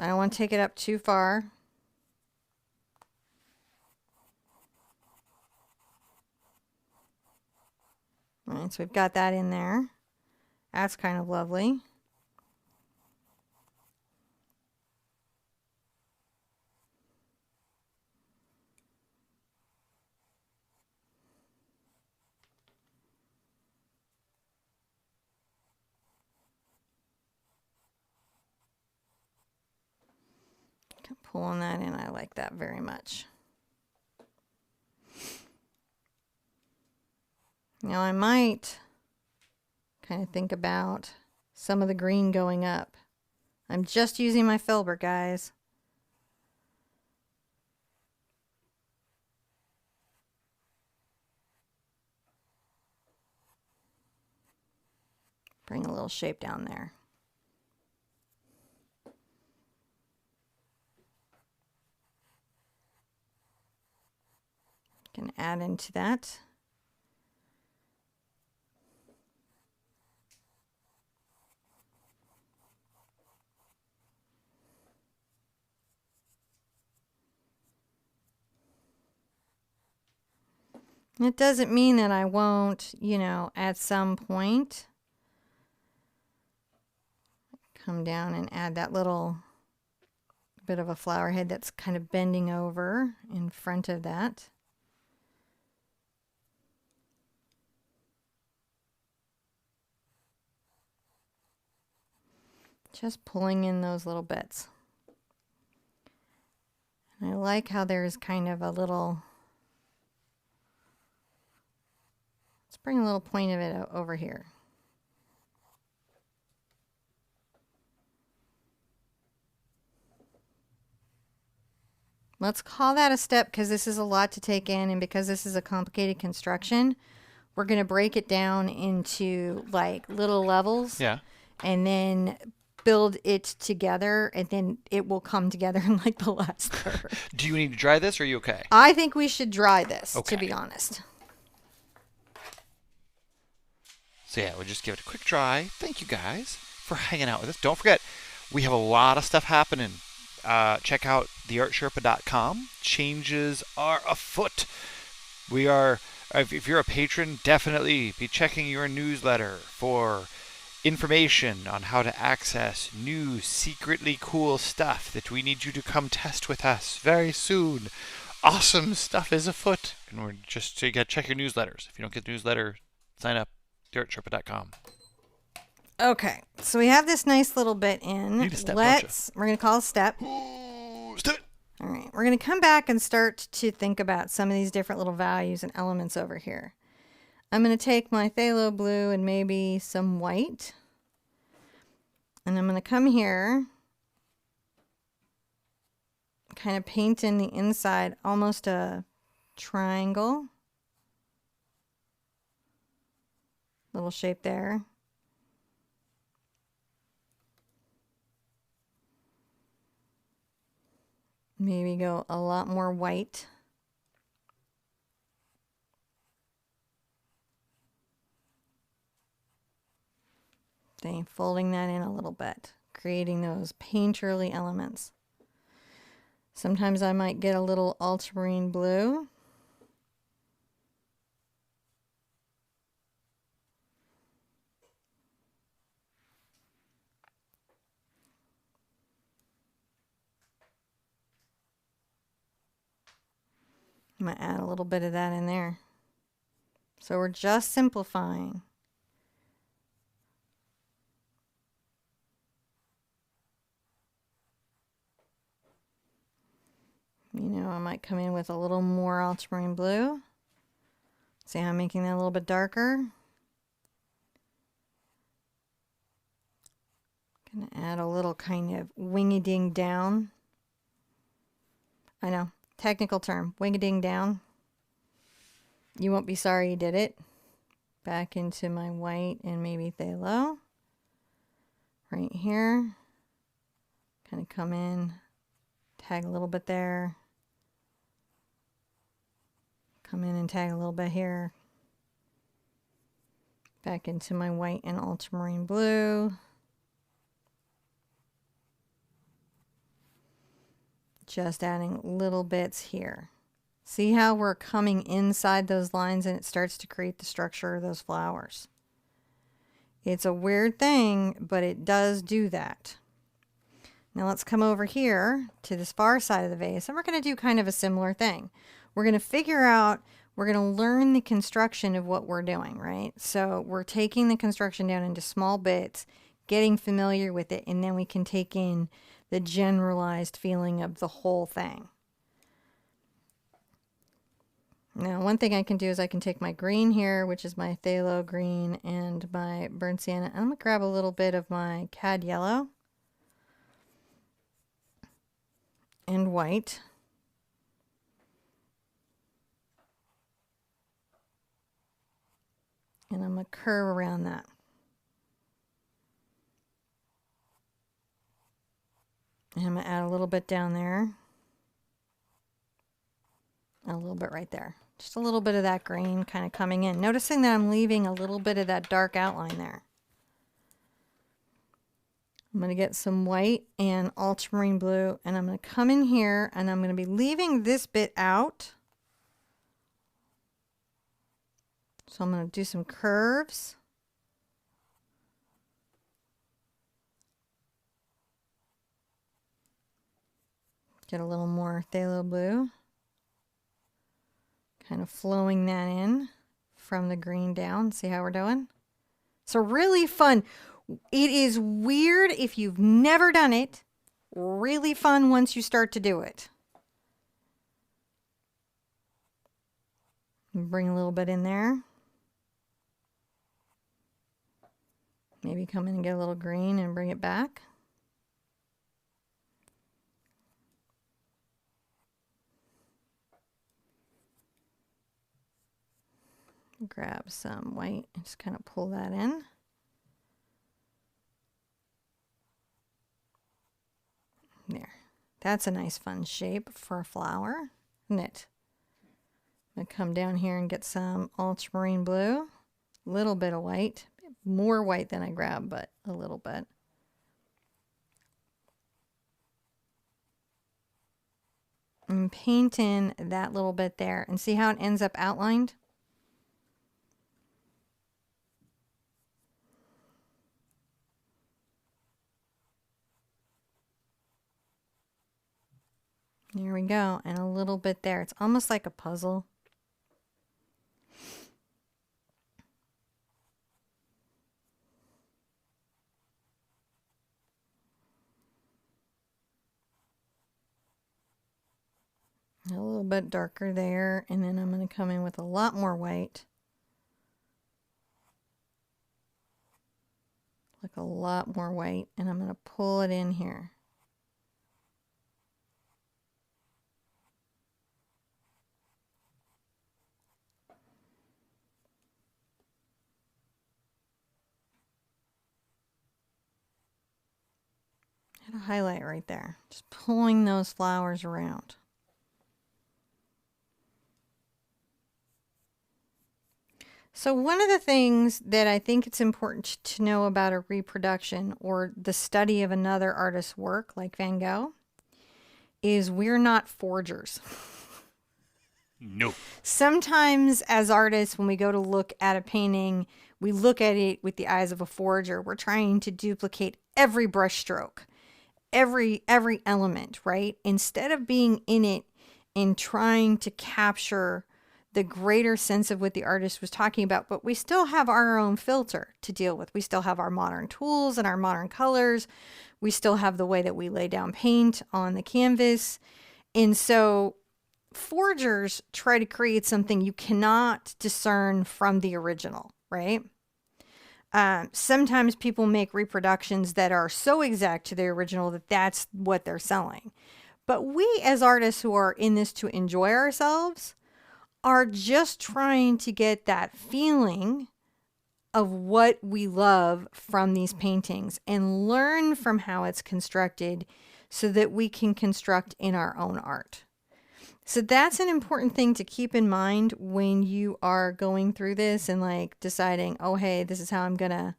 I don't want to take it up too far. All right, so we've got that in there. That's kind of lovely. Pulling that in, I like that very much. Now I might kind of think about some of the green going up. I'm just using my filbert, guys. Bring a little shape down there. Can add into that. It doesn't mean that I won't, you know, at some point come down and add that little bit of a flower head that's kind of bending over in front of that. Just pulling in those little bits. And I like how there's kind of a little, let's bring a little point of it over here. Let's call that a step because this is a lot to take in, and because this is a complicated construction, we're going to break it down into like little levels. Yeah. And then build it together, and then it will come together in like the last third. Do you need to dry this, or are you okay? I think we should dry this, okay, to be honest. So yeah, we'll just give it a quick dry. Thank you guys for hanging out with us. Don't forget, we have a lot of stuff happening. Check out theartsherpa.com. Changes are afoot. We are, if you're a patron, definitely be checking your newsletter for information on how to access new secretly cool stuff that we need you to come test with us very soon. awesome stuff is afoot. And we're just, so you got to check your newsletters. If you don't get the newsletter, sign up. artsherpa.com. Okay, so we have this nice little bit in. Need a step, don't you? We're going to call a step. Ooh, step it. All right, we're going to come back and start to think about some of these different little values and elements over here. I'm going to take my phthalo blue and maybe some white. And I'm going to come here, kind of paint in the inside almost a triangle. Little shape there. Maybe go a lot more white. Then folding that in a little bit, creating those painterly elements. Sometimes I might get a little ultramarine blue. I'm going to add a little bit of that in there. So we're just simplifying. You know, I might come in with a little more ultramarine blue. See how I'm making that a little bit darker? Gonna add a little kind of wing-a-ding down. I know, technical term, wing-a-ding down. You won't be sorry you did it. Back into my white and maybe phthalo. Right here. Kind of come in, tag a little bit there. Come in and tag a little bit here. Back into my white and ultramarine blue. Just adding little bits here. See how we're coming inside those lines and it starts to create the structure of those flowers. It's a weird thing, but it does do that. Now let's come over here to this far side of the vase and we're going to do kind of a similar thing. We're going to figure out, we're going to learn the construction of what we're doing, right? So we're taking the construction down into small bits, getting familiar with it, and then we can take in the generalized feeling of the whole thing. Now, one thing I can do is I can take my green here, which is my phthalo green, and my burnt sienna, and I'm going to grab a little bit of my cad yellow and white. And I'm going to curve around that. And I'm going to add a little bit down there. A little bit right there. Just a little bit of that green kind of coming in. Noticing that I'm leaving a little bit of that dark outline there. I'm going to get some white and ultramarine blue. And I'm going to come in here and I'm going to be leaving this bit out. So I'm going to do some curves. Get a little more phthalo blue. Kind of flowing that in from the green down. See how we're doing? So really fun. It is weird if you've never done it. Really fun once you start to do it. Bring a little bit in there. Maybe come in and get a little green and bring it back. Grab some white and just kind of pull that in. There. That's a nice fun shape for a flower, isn't it? I'm going to come down here and get some ultramarine blue. A little bit of white. More white than I grabbed, but a little bit. And paint in that little bit there. And see how it ends up outlined? There we go. And a little bit there. It's almost like a puzzle. A little bit darker there, and then I'm going to come in with a lot more white. Like a lot more white, and I'm going to pull it in here. And a highlight right there. Just pulling those flowers around. So one of the things that I think it's important to know about a reproduction or the study of another artist's work, like Van Gogh, is we're not forgers. No. Sometimes as artists, when we go to look at a painting, we look at it with the eyes of a forger. We're trying to duplicate every brush stroke, every element, right? Instead of being in it and trying to capture the greater sense of what the artist was talking about, but we still have our own filter to deal with. We still have our modern tools and our modern colors. We still have the way that we lay down paint on the canvas. And so forgers try to create something you cannot discern from the original, right? Sometimes people make reproductions that are so exact to the original that that's what they're selling. But we as artists who are in this to enjoy ourselves are just trying to get that feeling of what we love from these paintings and learn from how it's constructed so that we can construct in our own art. So that's an important thing to keep in mind when you are going through this and like deciding, oh, hey, this is how I'm gonna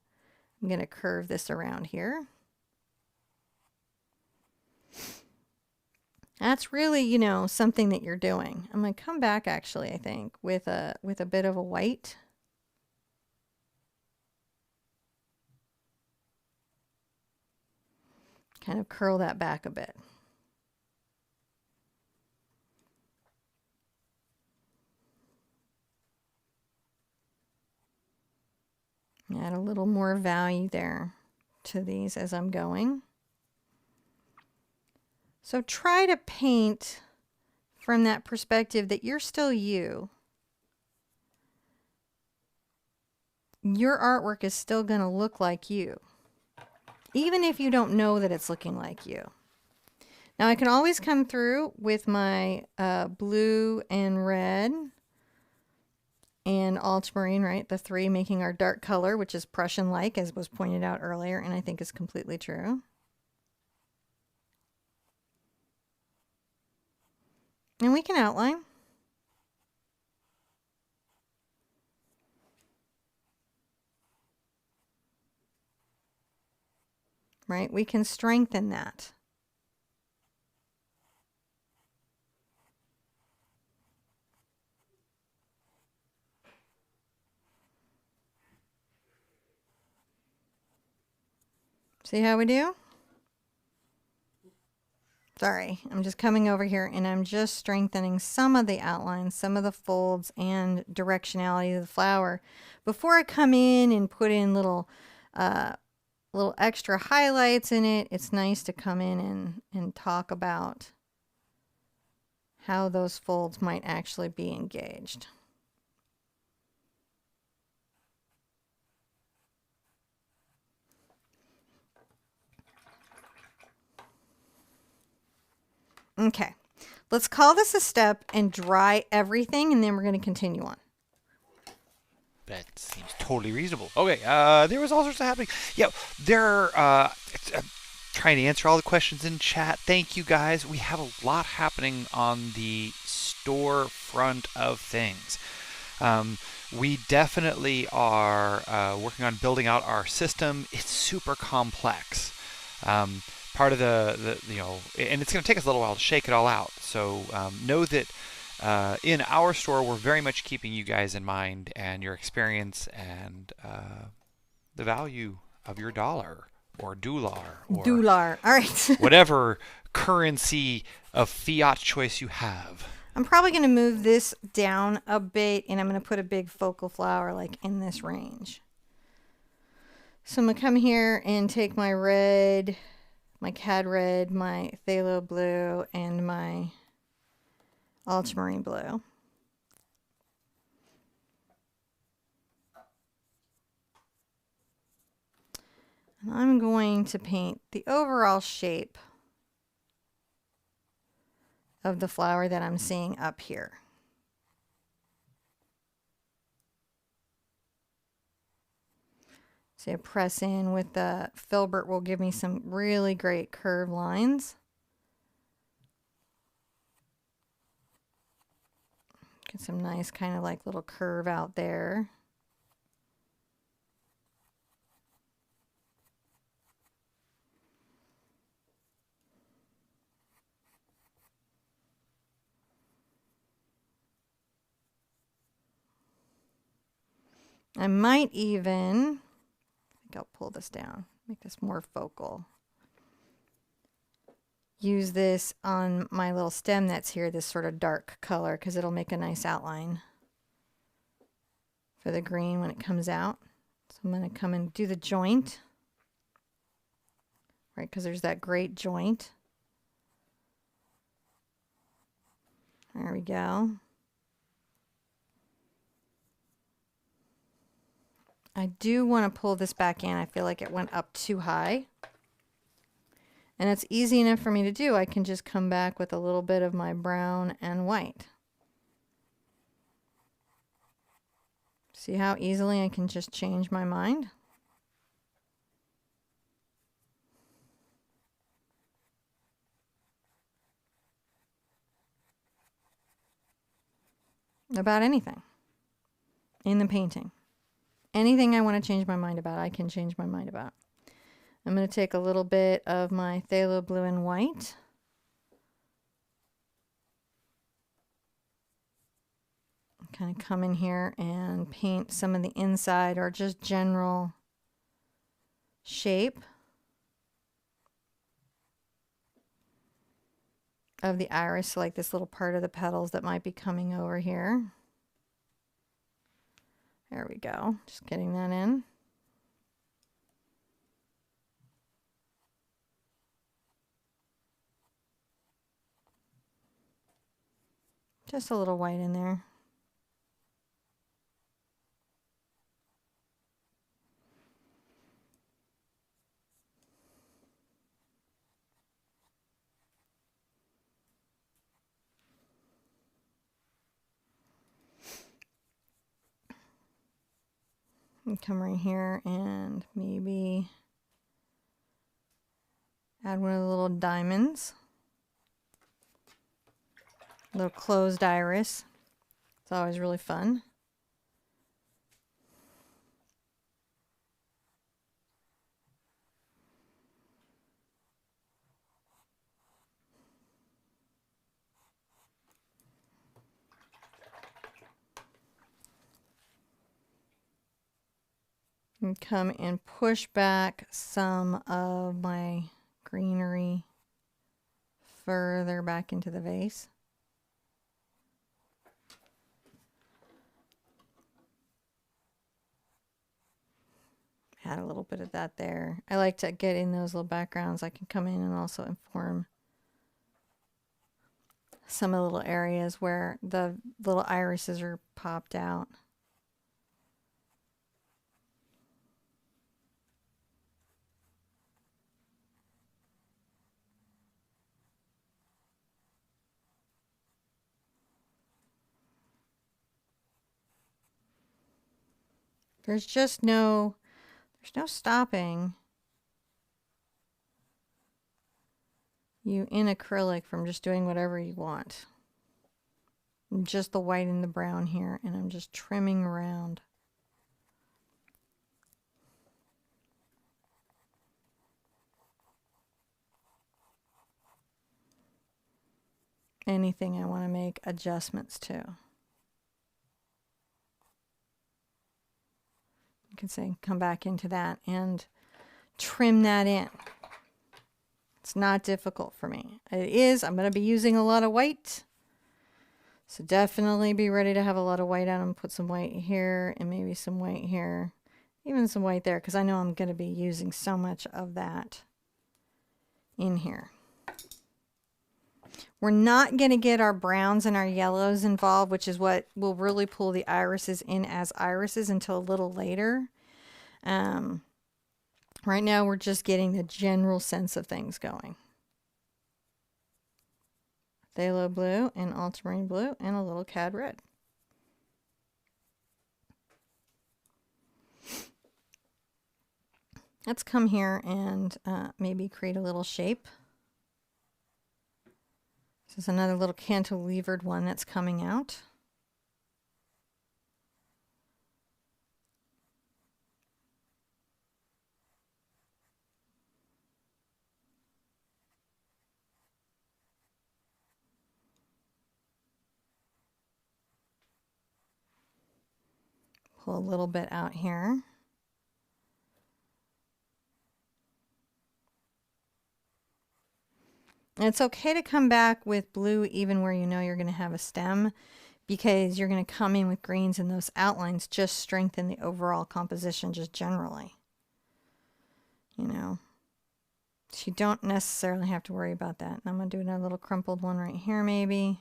curve this around here. That's really, you know, something that you're doing. I'm going to come back actually, I think, with a bit of a white. Kind of curl that back a bit. Add a little more value there to these as I'm going. So try to paint from that perspective that you're still you. Your artwork is still going to look like you, even if you don't know that it's looking like you. Now I can always come through with my blue and red and ultramarine, right? The three making our dark color, which is Prussian-like, as was pointed out earlier, and I think is completely true. And we can outline. Right? We can strengthen that. See how we do? Sorry, I'm just coming over here and I'm just strengthening some of the outlines, some of the folds and directionality of the flower before I come in and put in little extra highlights in it. It's nice to come in and talk about how those folds might actually be engaged. Okay, let's call this a step and dry everything, and then we're going to continue on. That seems totally reasonable. Okay, there was all sorts of happening. Yeah, trying to answer all the questions in chat. Thank you guys. We have a lot happening on the store front of things. We definitely are working on building out our system. It's super complex. Part of the and it's going to take us a little while to shake it all out. So know that in our store, we're very much keeping you guys in mind and your experience and the value of your dollar or dollar or Dollar. All right. whatever currency of fiat choice you have. I'm probably going to move this down a bit, and I'm going to put a big focal flower like in this range. So I'm going to come here and take my red, my cad red, my phthalo blue, and my ultramarine blue. And I'm going to paint the overall shape of the flower that I'm seeing up here. So I press in with the filbert will give me some really great curved lines. Get some nice kind of like little curve out there. I might even, I think I'll pull this down, make this more focal. Use this on my little stem that's here, this sort of dark color, because it'll make a nice outline for the green when it comes out. So I'm going to come and do the joint, right, because there's that great joint. There we go. I do want to pull this back in. I feel like it went up too high. And it's easy enough for me to do. I can just come back with a little bit of my brown and white. See how easily I can just change my mind? About anything in the painting. Anything I want to change my mind about, I can change my mind about. I'm going to take a little bit of my phthalo blue and white. Kind of come in here and paint some of the inside or just general shape of the iris, so like this little part of the petals that might be coming over here. There we go. Just getting that in. Just a little white in there. And come right here and maybe add one of the little diamonds. Little closed iris. It's always really fun. And come and push back some of my greenery further back into the vase. Add a little bit of that there. I like to get in those little backgrounds. I can come in and also inform some of the little areas where the little irises are popped out. There's no stopping you in acrylic from just doing whatever you want. Just the white and the brown here, and I'm just trimming around. Anything I want to make adjustments to. You can say come back into that and trim that in. It's not difficult for me. It is. I'm going to be using a lot of white. So definitely be ready to have a lot of white on them. Put some white here and maybe some white here. Even some white there because I know I'm going to be using so much of that in here. We're not going to get our browns and our yellows involved, which is what will really pull the irises in as irises until a little later. Right now we're just getting the general sense of things going. Phthalo blue and ultramarine blue and a little cad red. Let's come here and maybe create a little shape. This is another little cantilevered one that's coming out. Pull a little bit out here. And it's okay to come back with blue even where you know you're going to have a stem, because you're going to come in with greens and those outlines just strengthen the overall composition just generally. You know, so you don't necessarily have to worry about that. And I'm going to do another little crumpled one right here maybe.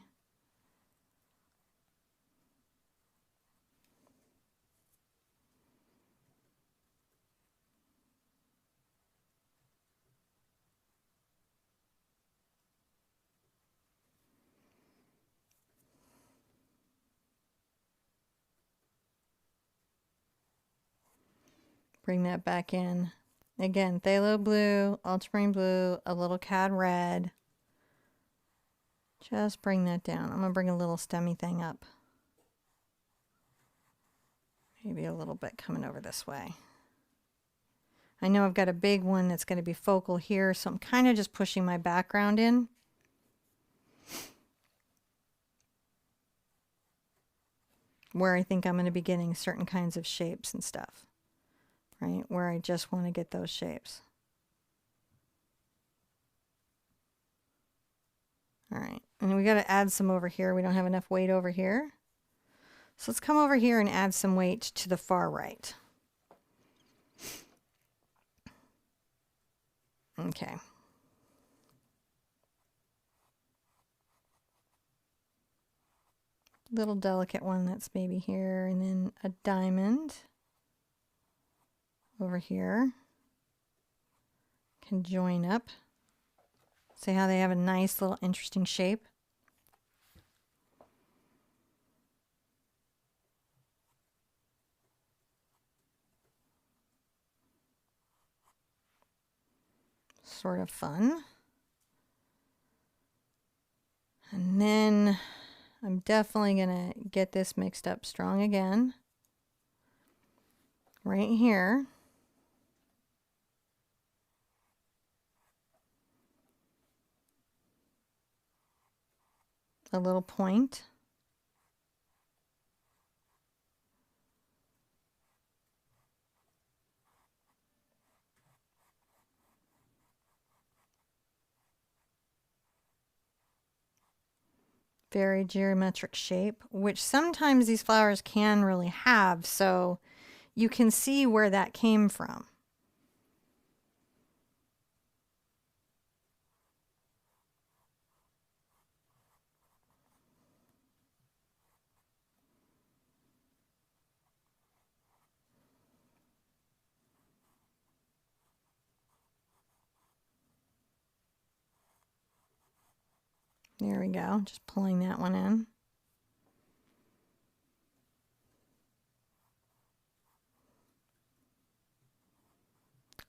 Bring that back in. Again, phthalo blue, ultramarine blue, a little cad red. Just bring that down. I'm going to bring a little stemmy thing up. Maybe a little bit coming over this way. I know I've got a big one that's going to be focal here, so I'm kind of just pushing my background in. Where I think I'm going to be getting certain kinds of shapes and stuff. Right? Where I just want to get those shapes. All right. And we got to add some over here. We don't have enough weight over here. So let's come over here and add some weight to the far right. Okay. Little delicate one that's maybe here, and then a diamond over here can join up. See how they have a nice little interesting shape? Sort of fun. And then I'm definitely going to get this mixed up strong again. Right here. A little point. Very geometric shape, which sometimes these flowers can really have, so you can see where that came from. There we go, just pulling that one in.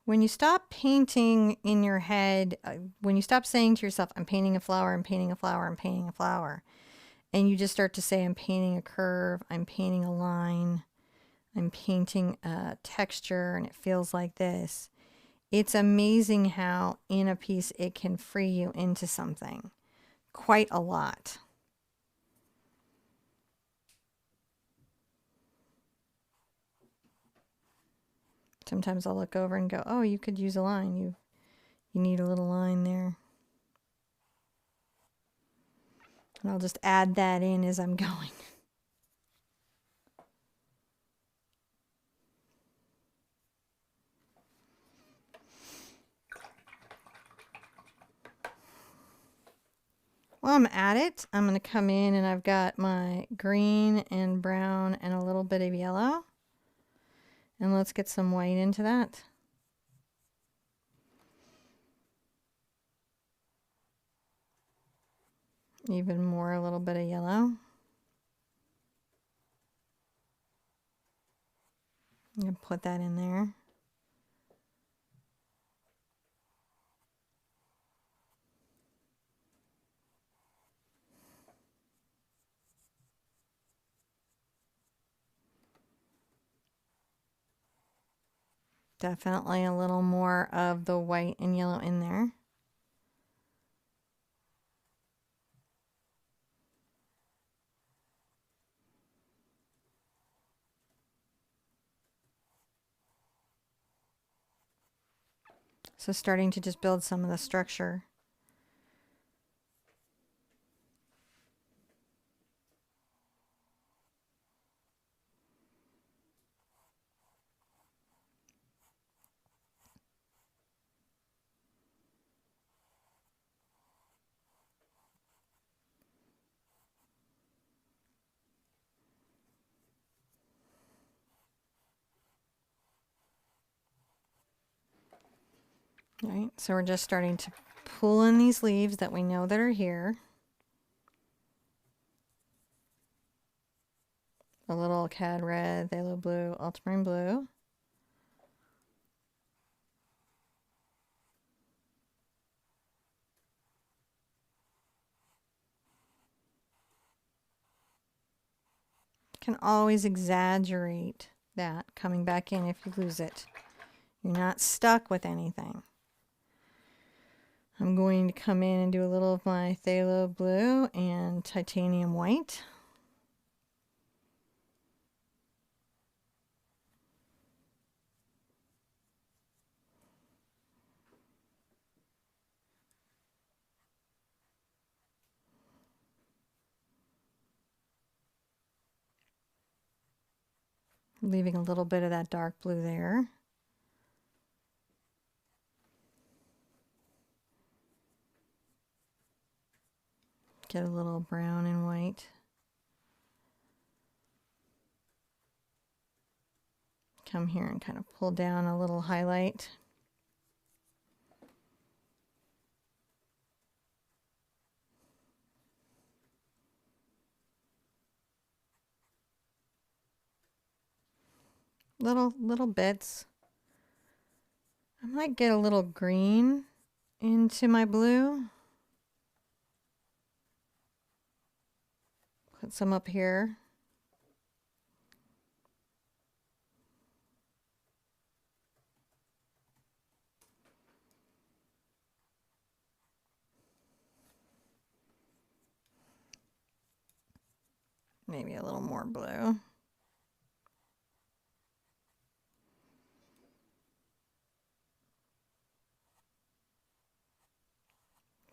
When you stop painting in your head, when you stop saying to yourself, I'm painting a flower, I'm painting a flower, I'm painting a flower, and you just start to say, I'm painting a curve, I'm painting a line, I'm painting a texture, and it feels like this. It's amazing how in a piece it can free you into something. Quite a lot. Sometimes I'll look over and go, oh, you could use a line. You need a little line there. And I'll just add that in as I'm going. While I'm at it, I'm going to come in and I've got my green and brown and a little bit of yellow. And let's get some white into that. Even more, a little bit of yellow. I'm going to put that in there. Definitely a little more of the white and yellow in there. So starting to just build some of the structure. All right, so we're just starting to pull in these leaves that we know that are here. A little cad red, phthalo blue, ultramarine blue. Can always exaggerate that coming back in if you lose it. You're not stuck with anything. I'm going to come in and do a little of my phthalo blue and titanium white. Leaving a little bit of that dark blue there. Get a little brown and white. Come here and kind of pull down a little highlight. Little bits. I might get a little green into my blue. Put some up here. Maybe a little more blue.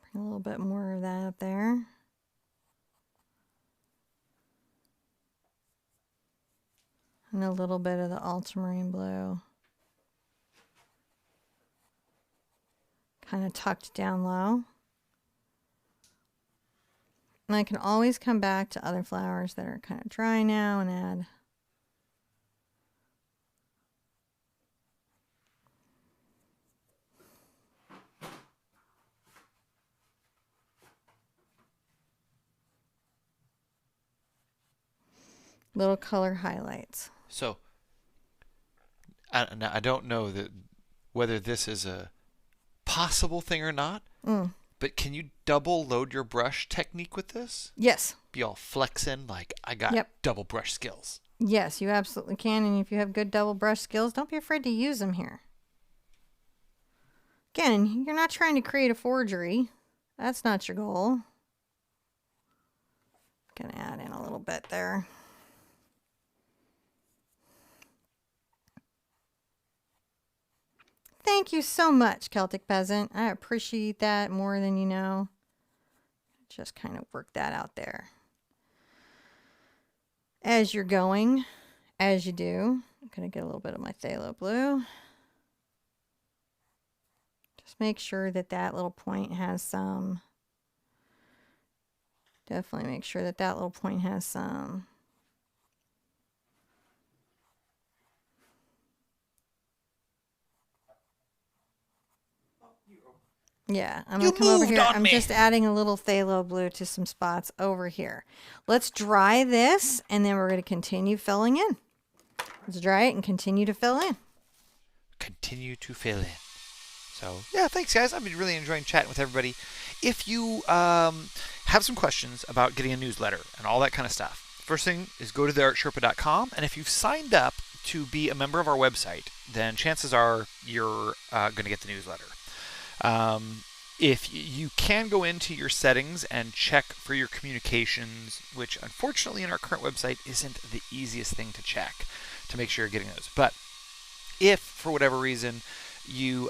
Bring a little bit more of that up there. And a little bit of the ultramarine blue. Kind of tucked down low. And I can always come back to other flowers that are kind of dry now and add little color highlights. So, I don't know whether this is a possible thing or not, but can you double load your brush technique with this? Yes. Be all flexing like I got double brush skills. Yes, you absolutely can. And if you have good double brush skills, don't be afraid to use them here. Again, you're not trying to create a forgery. That's not your goal. Gonna add in a little bit there. Thank you so much, Celtic Peasant. I appreciate that more than you know. Just kind of work that out there. As you're going, as you do, I'm going to get a little bit of my phthalo blue. Just make sure that that little point has some. Definitely make sure that that little point has some. Yeah, I'm going to come over here. I'm just adding a little phthalo blue to some spots over here. Let's dry this, and then we're going to continue filling in. Let's dry it and continue to fill in. Continue to fill in. So, yeah, thanks, guys. I've been really enjoying chatting with everybody. If you have some questions about getting a newsletter and all that kind of stuff, first thing is go to theartsherpa.com, and if you've signed up to be a member of our website, then chances are you're going to get the newsletter. If you can go into your settings and check for your communications, which unfortunately in our current website isn't the easiest thing to check to make sure you're getting those. But if for whatever reason you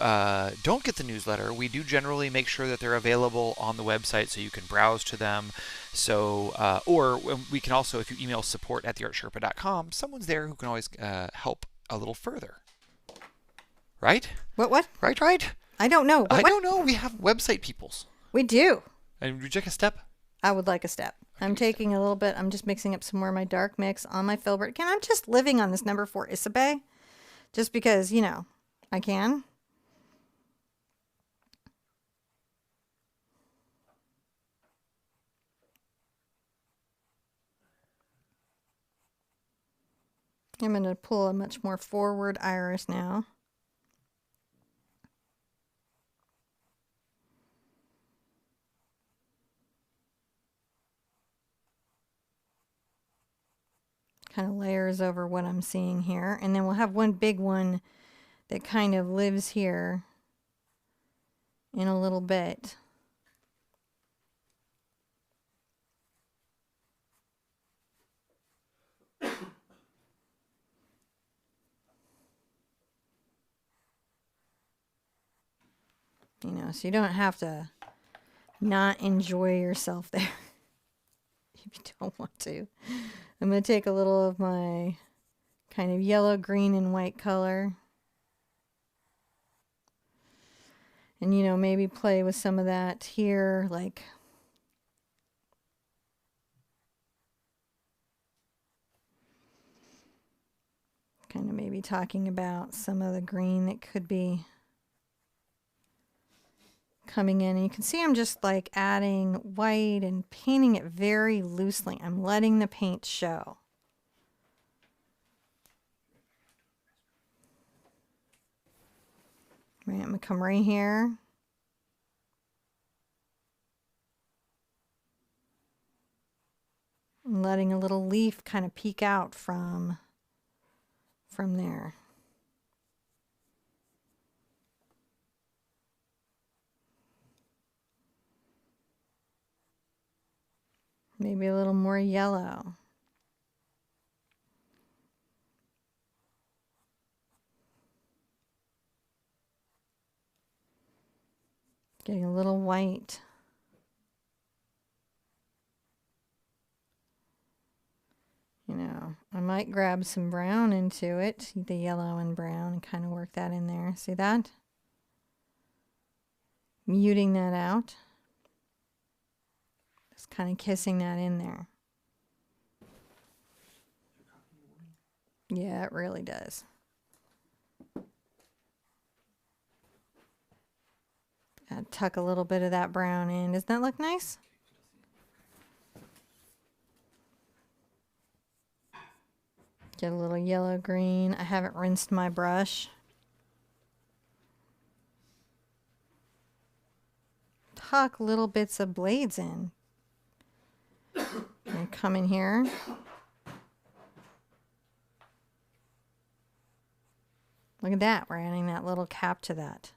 don't get the newsletter, we do generally make sure that they're available on the website so you can browse to them. So, or we can also, if you email support@theartsherpa.com, someone's there who can always help a little further. Right? What? Right? I don't know. I don't know. We have website peoples. We do. And would you take a step? I would like a step. I'm taking a little bit. I'm just mixing up some more of my dark mix on my filbert. Again, I'm just living on this number 4 Isabe. Just because, you know, I can. I'm going to pull a much more forward iris now. Kind of layers over what I'm seeing here. And then we'll have one big one that kind of lives here in a little bit. You know, so you don't have to not enjoy yourself there if you don't want to. I'm going to take a little of my kind of yellow, green, and white color. And, you know, maybe play with some of that here, like kind of maybe talking about some of the green that could be coming in. And you can see I'm just like adding white and painting it very loosely. I'm letting the paint show. Right, I'm going to come right here. And letting a little leaf kind of peek out from there. Maybe a little more yellow. Getting a little white. You know, I might grab some brown into it, the yellow and brown, and kind of work that in there. See that? Muting that out. Just kind of kissing that in there. Yeah, it really does. Tuck a little bit of that brown in. Doesn't that look nice? Get a little yellow green. I haven't rinsed my brush. Tuck little bits of blades in. And come in here. Look at that. We're adding that little cap to that.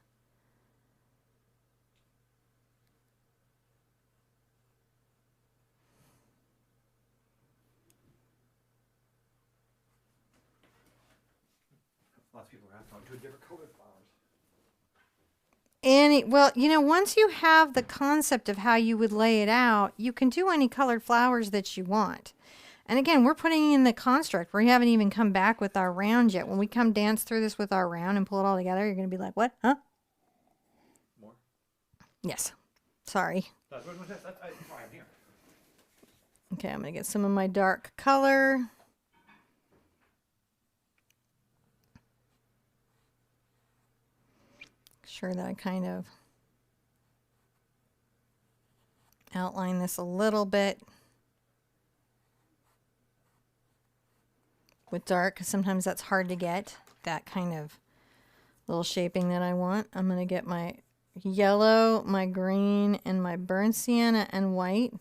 Lots of people are going to do different colored flowers. any, well, you know, once you have the concept of how you would lay it out, you can do any colored flowers that you want. And again, we're putting in the construct. We haven't even come back with our round yet. When we come dance through this with our round and pull it all together, you're going to be like, what? Huh? More? Yes. Sorry. That's why I'm here. Okay, I'm going to get some of my dark color. Sure that I kind of outline this a little bit with dark, because sometimes that's hard to get, that kind of little shaping that I want. I'm going to get my yellow, my green, and my burnt sienna and white.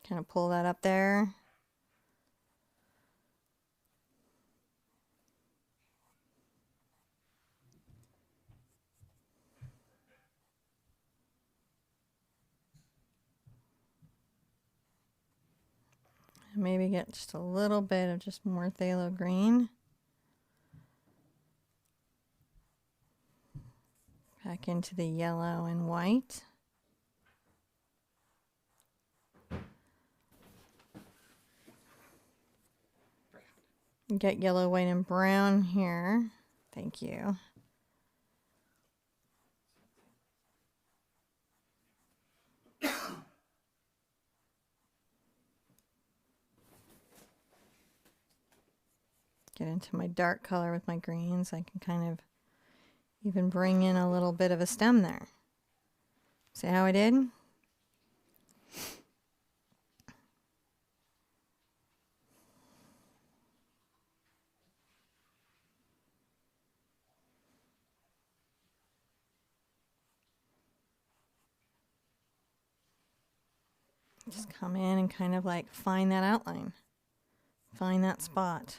Kind of pull that up there. Maybe get just a little bit of just more phthalo green. Back into the yellow and white. Get yellow, white, and brown here. Thank you. Get into my dark color with my greens. I can kind of even bring in a little bit of a stem there. See how I did? Just come in and kind of like find that outline. Find that spot.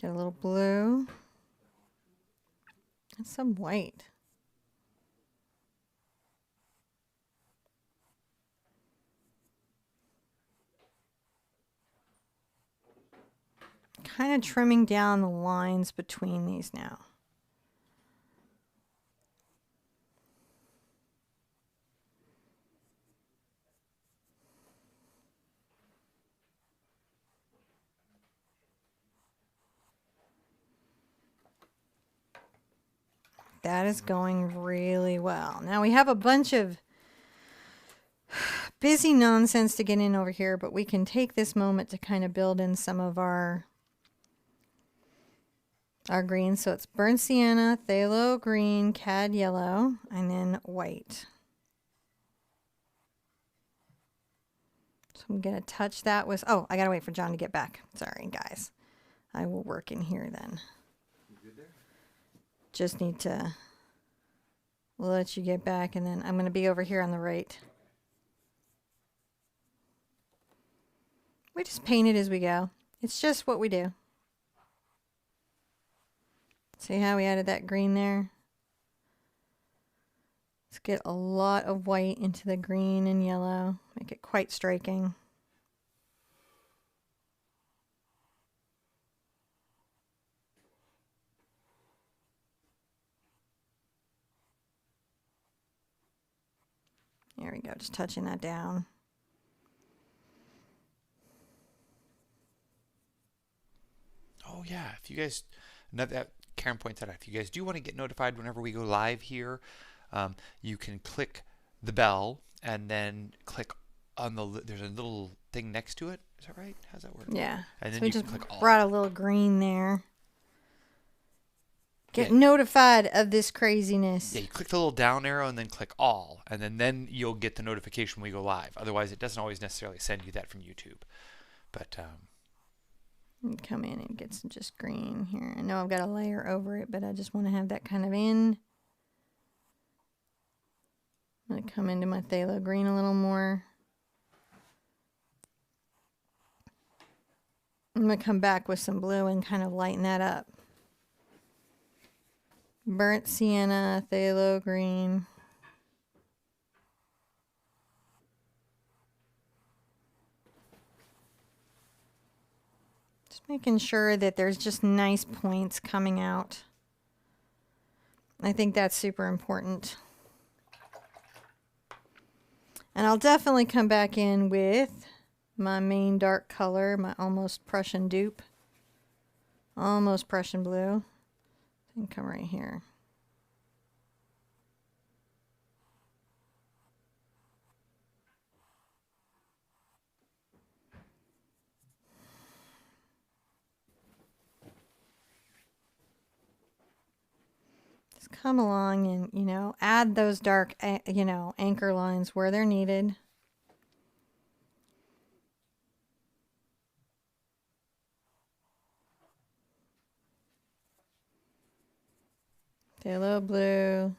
Get a little blue. And some white. Kind of trimming down the lines between these now. That is going really well. Now we have a bunch of busy nonsense to get in over here, but we can take this moment to kind of build in some of our greens. So it's burnt sienna, phthalo green, cad yellow, and then white. So I'm going to touch that with, oh, I got to wait for John to get back. Sorry, guys. I will work in here then. Just need to let you get back, and then I'm going to be over here on the right. We just paint it as we go. It's just what we do. See how we added that green there? Let's get a lot of white into the green and yellow. Make it quite striking. There we go, just touching that down. Oh yeah, if you guys, that Karen points that out, if you guys do want to get notified whenever we go live here, you can click the bell and then click on there's a little thing next to it. Is that right? How's that work? Yeah. And then so we you just can click all. brought a little green there. Get notified of this craziness. Yeah, you click the little down arrow and then click all, and then you'll get the notification when we go live. Otherwise, it doesn't always necessarily send you that from YouTube. But come in and get some just green here. I know I've got a layer over it, but I just want to have that kind of in. I'm going to come into my phthalo green a little more. I'm going to come back with some blue and kind of lighten that up. Burnt sienna, phthalo green. Just making sure that there's just nice points coming out. I think that's super important. And I'll definitely come back in with my main dark color, my almost Prussian dupe. Almost Prussian blue. And come right here. Just come along and, you know, add those dark, you know, anchor lines where they're needed. Phthalo blue,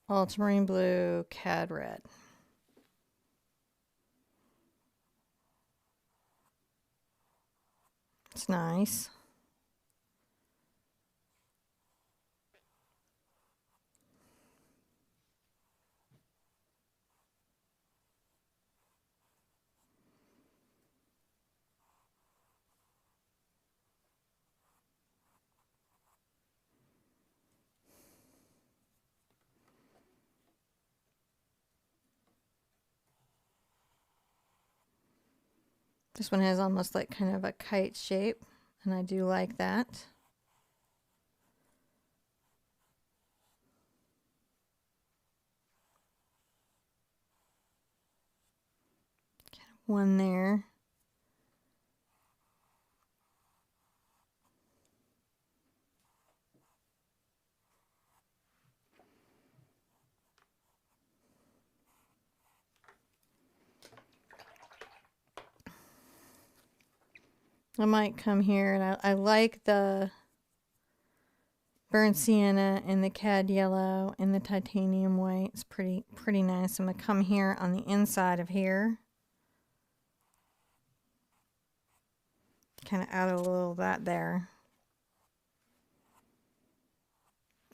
ultramarine blue, cad red. It's nice. This one has almost like kind of a kite shape, and I do like that. Kind of one there. I might come here, and I like the burnt sienna and the cad yellow and the titanium white. It's pretty nice. I'm going to come here on the inside of here. Kind of add a little of that there.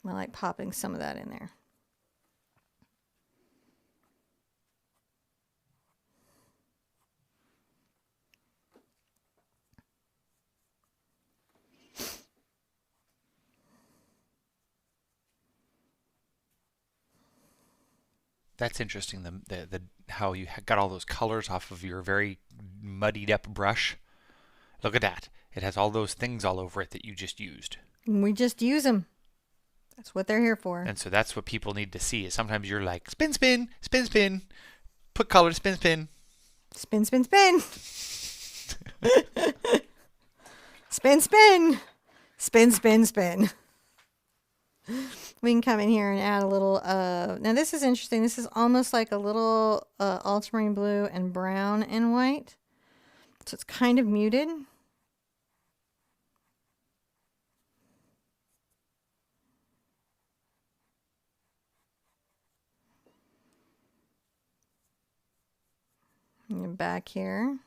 I like popping some of that in there. That's interesting. The how you got all those colors off of your very muddied up brush. Look at that. It has all those things all over it that you just used. We just use them. That's what they're here for. And so that's what people need to see. Is sometimes you're like spin, spin, spin, spin, put color, spin, spin, spin, spin, spin, spin, spin, spin, spin, spin. We can come in here and add a little, now this is interesting. This is almost like a little ultramarine blue and brown and white. So it's kind of muted. And back here.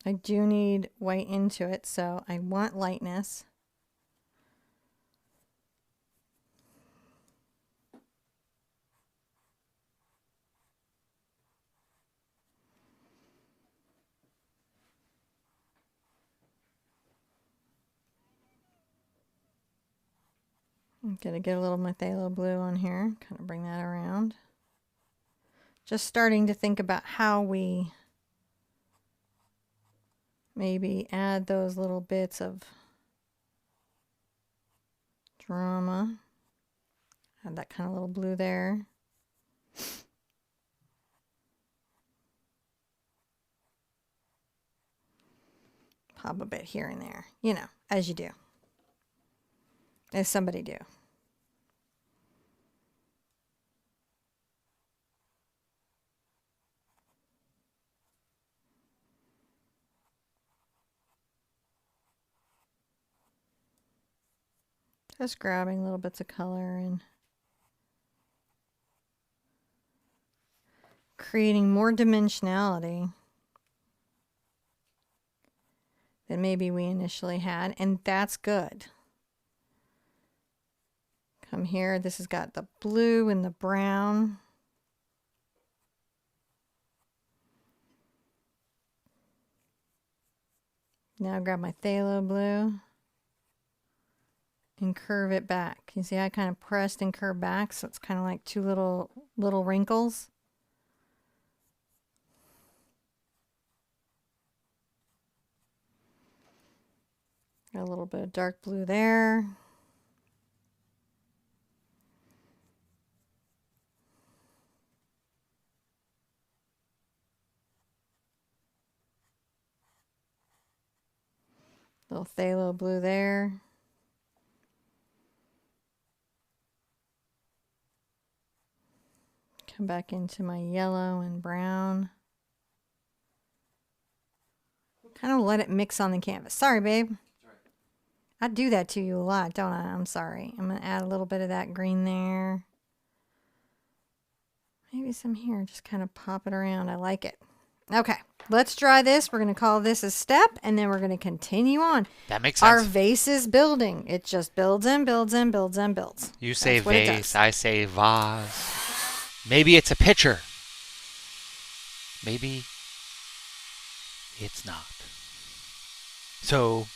I do need white into it, so I want lightness. I'm going to get a little phthalo blue on here, kind of bring that around. Just starting to think about how we maybe add those little bits of drama. Add that kind of little blue there. Pop a bit here and there, you know, as you do. As somebody do. Just grabbing little bits of color and creating more dimensionality than maybe we initially had, and that's good. Come here, this has got the blue and the brown. Now grab my phthalo blue and curve it back. You see I kind of pressed and curved back, so it's kind of like two little wrinkles. Got a little bit of dark blue there. Little phthalo blue there. Come back into my yellow and brown. Kind of let it mix on the canvas. Sorry, babe. I do that to you a lot, don't I? I'm sorry. I'm going to add a little bit of that green there. Maybe some here. Just kind of pop it around. I like it. Okay, let's dry this. We're going to call this a step, and then we're going to continue on. That makes sense. Our vase is building. It just builds and builds and builds and builds. You say vase, I say vase. Maybe it's a pitcher. Maybe it's not. So,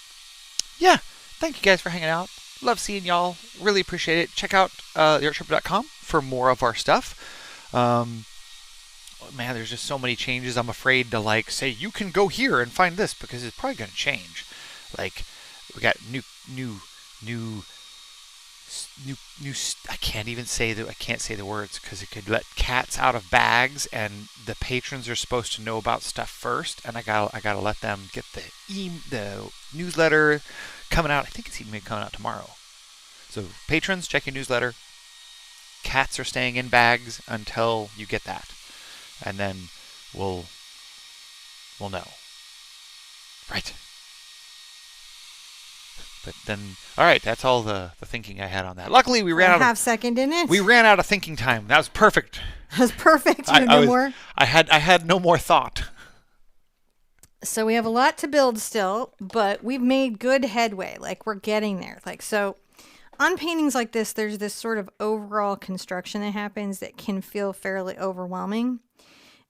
yeah. Thank you guys for hanging out. Love seeing y'all. Really appreciate it. Check out theartsherpa.com for more of our stuff. Man, there's just so many changes. I'm afraid to like say you can go here and find this because it's probably going to change. Like we got new. I can't even say I can't say the words because it could let cats out of bags, and the patrons are supposed to know about stuff first. And I gotta let them get the newsletter coming out. I think it's even coming out tomorrow. So patrons, check your newsletter. Cats are staying in bags until you get that. And then we'll know. Right. But then, all right, that's all the thinking I had on that. Luckily, we ran out of half second in it. We ran out of thinking time. That was perfect. That was perfect. No more. I had no more thought. So we have a lot to build still, but we've made good headway. Like we're getting there. Like so. On paintings like this, there's this sort of overall construction that happens that can feel fairly overwhelming.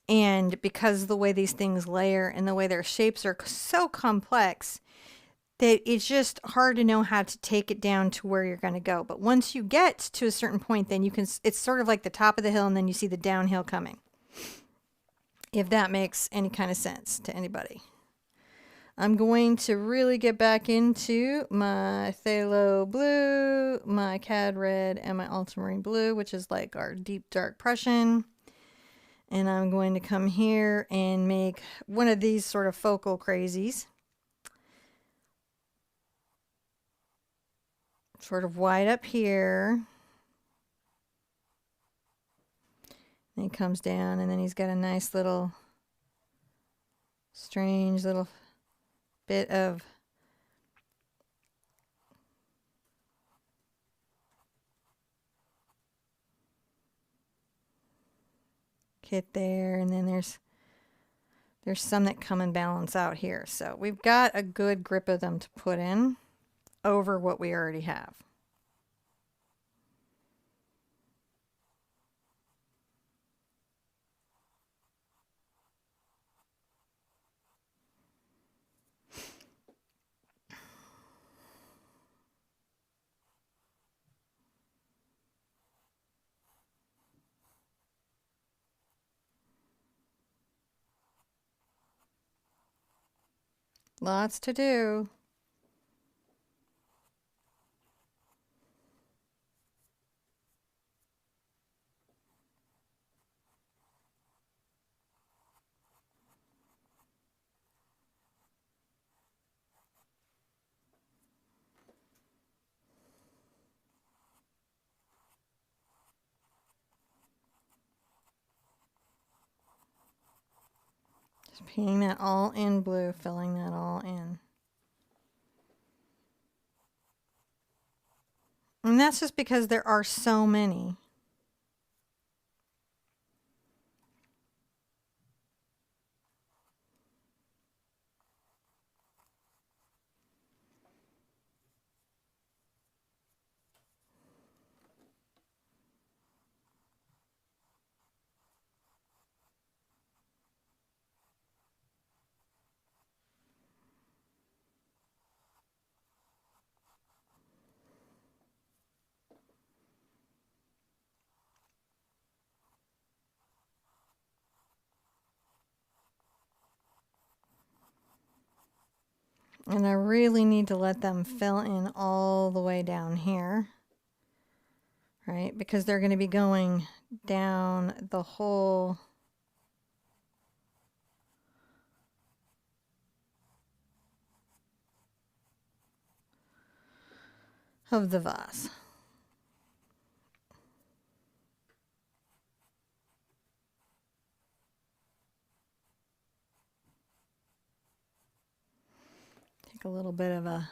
And because of the way these things layer and the way their shapes are so complex, that it's just hard to know how to take it down to where you're going to go. But once you get to a certain point, then you can, it's sort of like the top of the hill and then you see the downhill coming. If that makes any kind of sense to anybody. I'm going to really get back into my phthalo blue, my cad red, and my ultramarine blue, which is like our deep dark Prussian. And I'm going to come here and make one of these sort of focal crazies. Sort of wide up here. And he comes down, and then he's got a nice little, strange little bit of kit there, and then there's some that come and balance out here. So we've got a good grip of them to put in over what we already have. Lots to do. Just painting that all in blue, filling that all in. And that's just because there are so many. And I really need to let them fill in all the way down here, right? Because they're going to be going down the whole of the vase. Take a little bit of a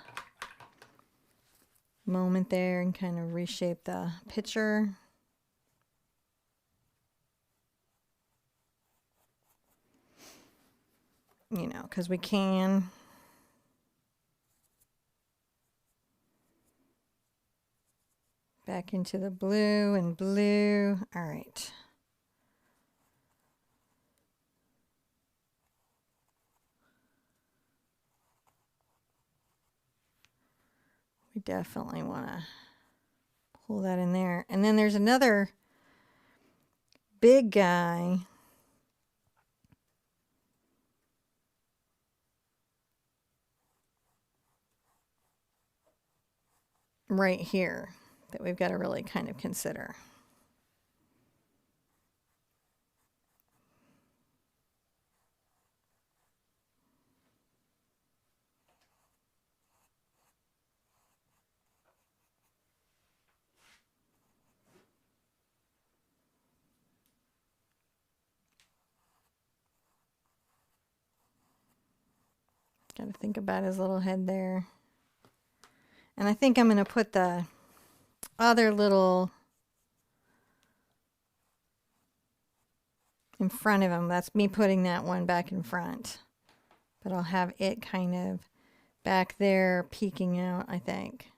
moment there and kind of reshape the picture. You know, because we can. Back into the blue and blue. All right. We definitely want to pull that in there. And then there's another big guy. Right here that we've got to really kind of consider. Got to think about his little head there. And I think I'm going to put the other little in front of him. That's me putting that one back in front. But I'll have it kind of back there peeking out, I think.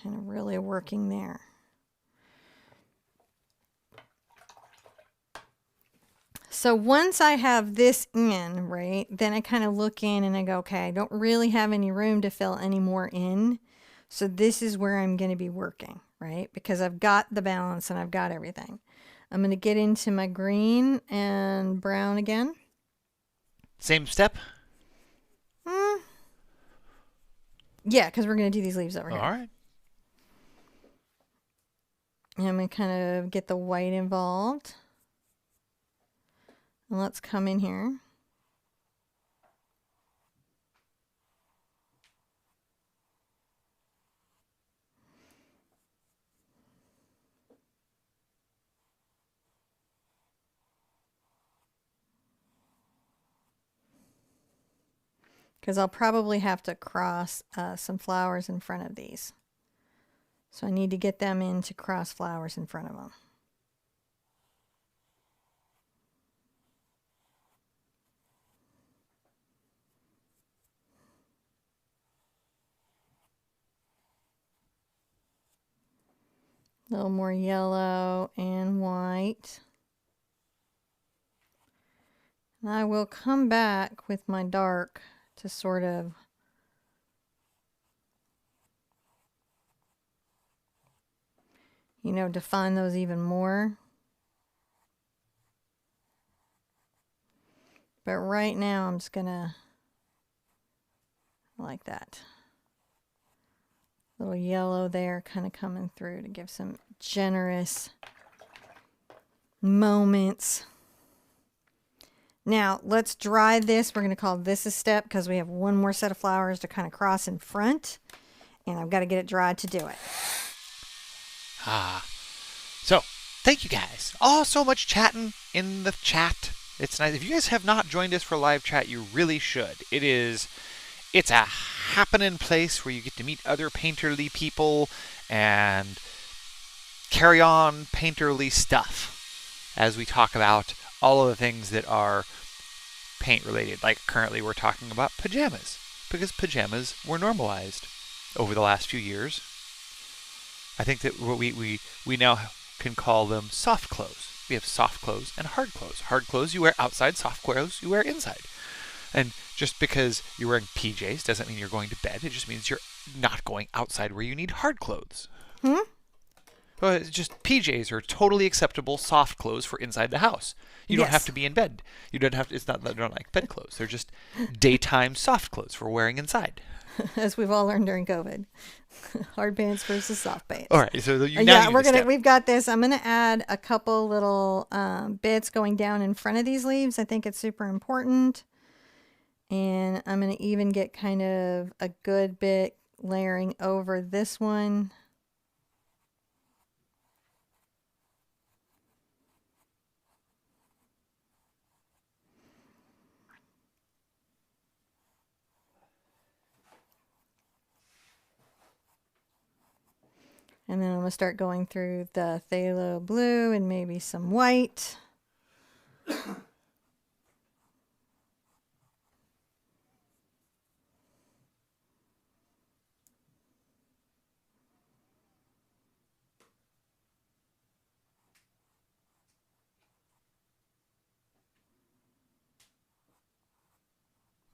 Kind of really working there. So once I have this in, right, then I kind of look in and I go, okay, I don't really have any room to fill any more in. So this is where I'm going to be working, right? Because I've got the balance and I've got everything. I'm going to get into my green and brown again. Same step? Yeah, because we're going to do these leaves over here. All right. And I'm going to kind of get the white involved. And let's come in here. Because I'll probably have to cross some flowers in front of these. So I need to get them in to cross flowers in front of them. A little more yellow and white. And I will come back with my dark to sort of define those even more. But right now I'm just gonna like that. Little yellow there kind of coming through to give some generous moments. Now let's dry this. We're going to call this a step because we have one more set of flowers to kind of cross in front. And I've got to get it dried to do it. So, thank you guys. Oh, so much chatting in the chat. It's nice. If you guys have not joined us for live chat, you really should. It's a happening place where you get to meet other painterly people and carry on painterly stuff as we talk about all of the things that are paint related. Like currently we're talking about pajamas because pajamas were normalized over the last few years. I think that we now can call them soft clothes. We have soft clothes and hard clothes. Hard clothes you wear outside, soft clothes you wear inside. And just because you're wearing PJs doesn't mean you're going to bed. It just means you're not going outside where you need hard clothes. Well, it's just PJs are totally acceptable soft clothes for inside the house. You don't have Yes. to be in bed. You don't have to, they're not like bed clothes. They're just daytime soft clothes for wearing inside. As we've all learned during COVID. Hard pants versus soft pants. All right, so now Yeah, you need to step. we've got this. I'm gonna add a couple little bits going down in front of these leaves. I think it's super important. And I'm gonna even get kind of a good bit layering over this one. And then I'm going to start going through the phthalo blue and maybe some white.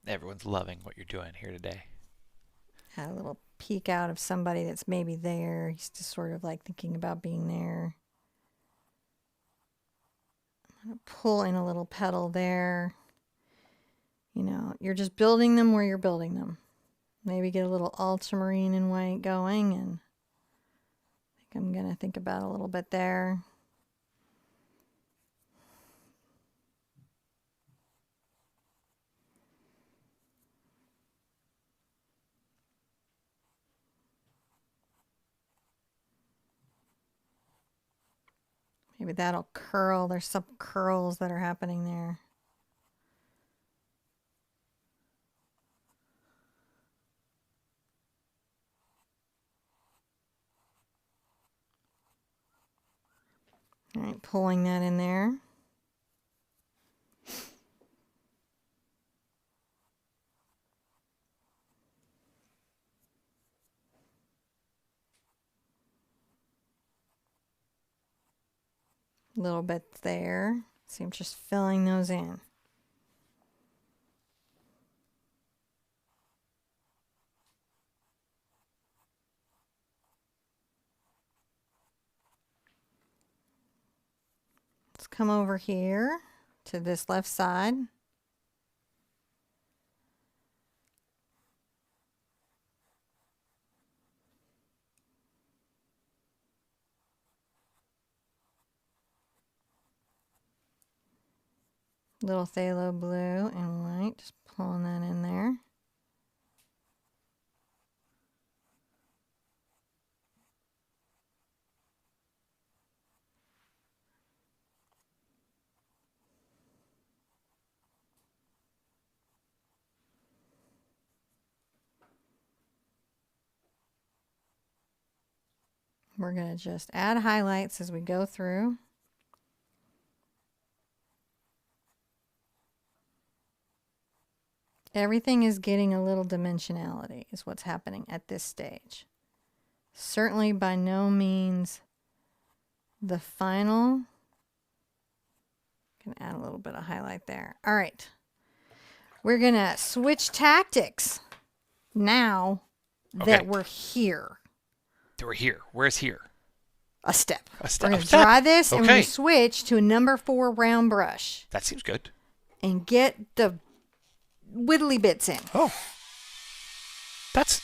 Everyone's loving what you're doing here today. Had a little peek out of somebody that's maybe there. He's just sort of like thinking about being there. I'm going to pull in a little petal there. You know, you're just building them where you're building them. Maybe get a little ultramarine and white going, and I think I'm going to think about a little bit there. Maybe that'll curl. There's some curls that are happening there. All right, pulling that in there. Little bit there. See, I'm just filling those in. Let's come over here to this left side. Little phthalo blue and white, just pulling that in there. We're going to just add highlights as we go through. Everything is getting a little dimensionality is what's happening at this stage. Certainly by no means the final. Can add a little bit of highlight there. All right. We're going to switch tactics now that we're here. That we're here. Where's here? A step. A step. We're going to dry this and we're Okay. going to switch to a number 4 round brush That seems good. and get the whittly bits in. Oh. That's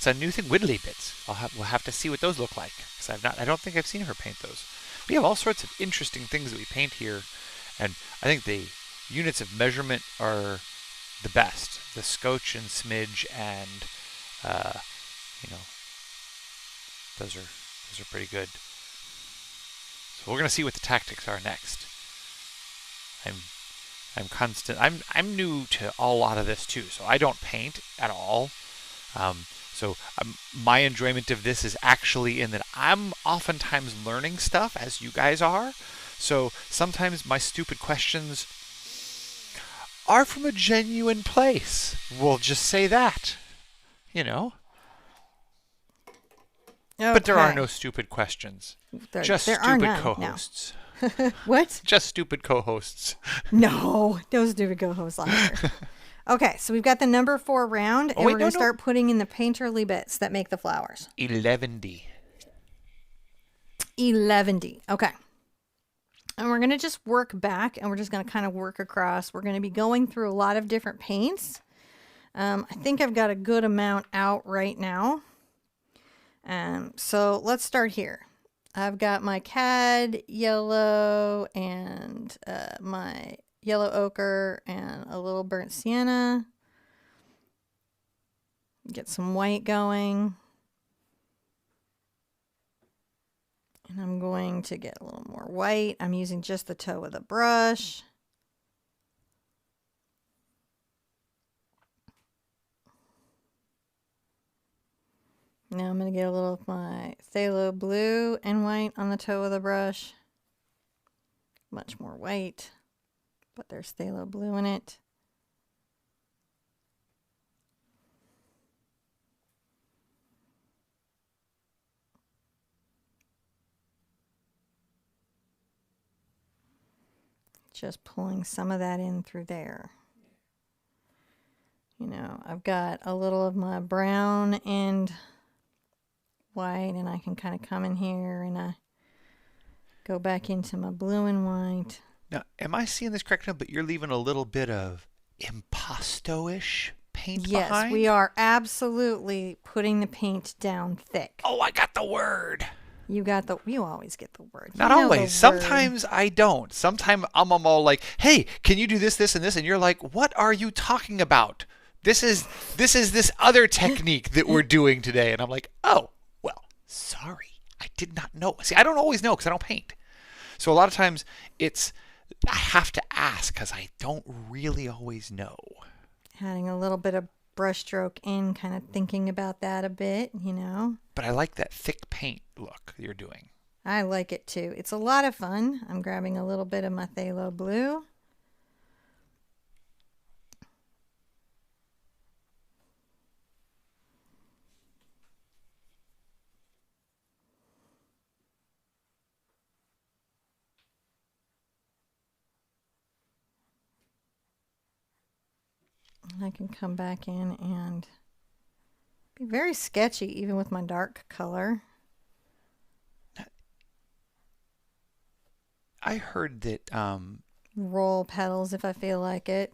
a new thing. Whittly bits. We'll have to see what those look like. 'Cause I don't think I've seen her paint those. We have all sorts of interesting things that we paint here, and I think the units of measurement are the best. The scotch and smidge, and those are pretty good. So we're gonna see what the tactics are next. I'm new to a lot of this too, so I don't paint at all. My enjoyment of this is actually in that I'm oftentimes learning stuff as you guys are. So sometimes my stupid questions are from a genuine place. We'll just say that, But there are no stupid questions. Just there are stupid none, no. co-hosts. What? Just stupid co-hosts. No, those do go hosts on here. Okay, so we've got the number 4 round, and we're going to start putting in the painterly bits that make the flowers. 11D. 11D. Okay. And we're going to just work back and we're just going to kind of work across. We're going to be going through a lot of different paints. I think I've got a good amount out right now. So let's start here. I've got my cad yellow and my yellow ochre and a little burnt sienna. Get some white going. And I'm going to get a little more white. I'm using just the toe of the brush. Now I'm going to get a little of my phthalo blue and white on the toe of the brush. Much more white, but there's phthalo blue in it. Just pulling some of that in through there. You know, I've got a little of my brown and white, and I can kind of come in here and go back into my blue and white. Now, am I seeing this correct now? But you're leaving a little bit of impasto-ish paint behind? Yes, we are absolutely putting the paint down thick. Oh, I got the word. You always get the word. Not always. Sometimes I don't. Sometimes I'm all like, hey, can you do this, this, and this? And you're like, what are you talking about? This is this other technique that we're doing today. And I'm like, oh, well, sorry. I did not know. See, I don't always know because I don't paint. So a lot of times I have to ask because I don't really always know. Adding a little bit of brush stroke in, kind of thinking about that a bit, you know. But I like that thick paint look you're doing. I like it too. It's a lot of fun. I'm grabbing a little bit of my phthalo blue. I can come back in and be very sketchy even with my dark color. I heard that roll petals if I feel like it.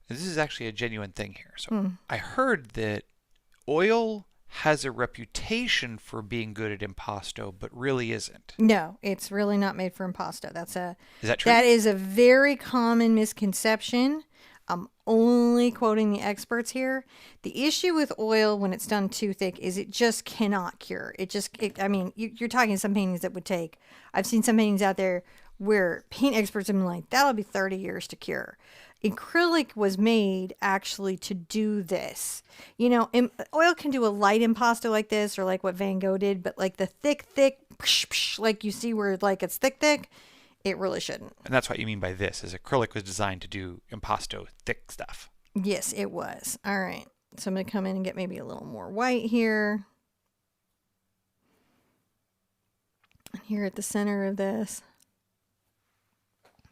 This is actually a genuine thing here. So I heard that oil has a reputation for being good at impasto, but really isn't. No, it's really not made for impasto. Is that true? That is a very common misconception. I'm only quoting the experts here. The issue with oil when it's done too thick is it just cannot cure. I mean, you're talking some paintings that would take, I've seen some paintings out there where paint experts have been like, that'll be 30 years to cure. Acrylic was made actually to do this. You know, oil can do a light impasto like this or like what Van Gogh did, but like the thick, like you see where like it's thick, it really shouldn't. And that's what you mean by this, is acrylic was designed to do impasto thick stuff. Yes, it was. All right. So I'm going to come in and get maybe a little more white here. Here at the center of this.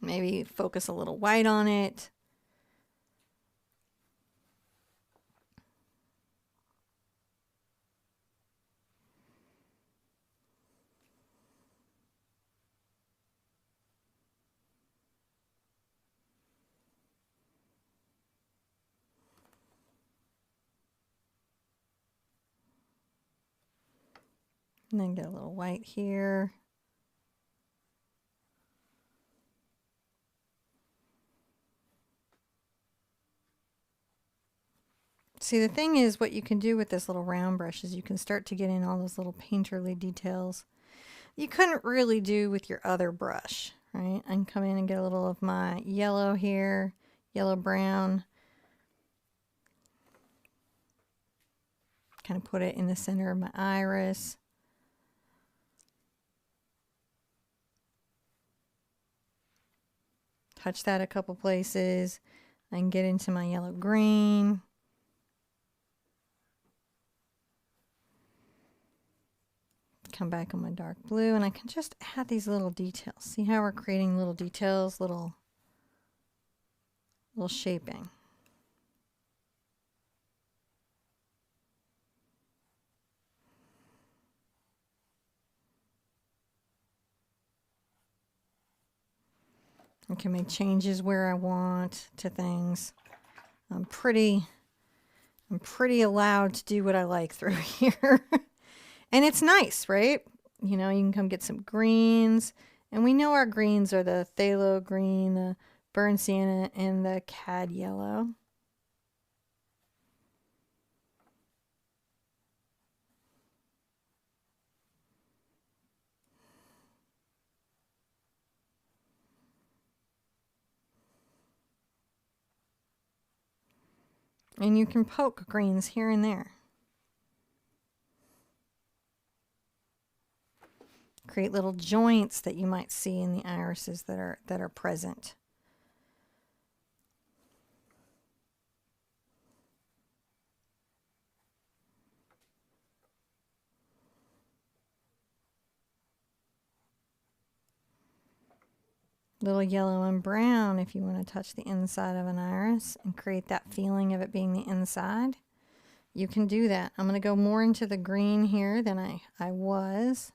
Maybe focus a little white on it. And then get a little white here. See, the thing is, what you can do with this little round brush is you can start to get in all those little painterly details you couldn't really do with your other brush, right? I can come in and get a little of my yellow here, yellow-brown. Kind of put it in the center of my iris. Touch that a couple places. I can get into my yellow-green. Come back on my dark blue, and I can just add these little details. See how we're creating little details, little shaping. I can make changes where I want to things. I'm pretty allowed to do what I like through here. And it's nice, right? You know, you can come get some greens. And we know our greens are the phthalo green, the burnt sienna, and the cad yellow. And you can poke greens here and there. Create little joints that you might see in the irises that are present. Little yellow and brown if you want to touch the inside of an iris and create that feeling of it being the inside. You can do that. I'm going to go more into the green here than I was.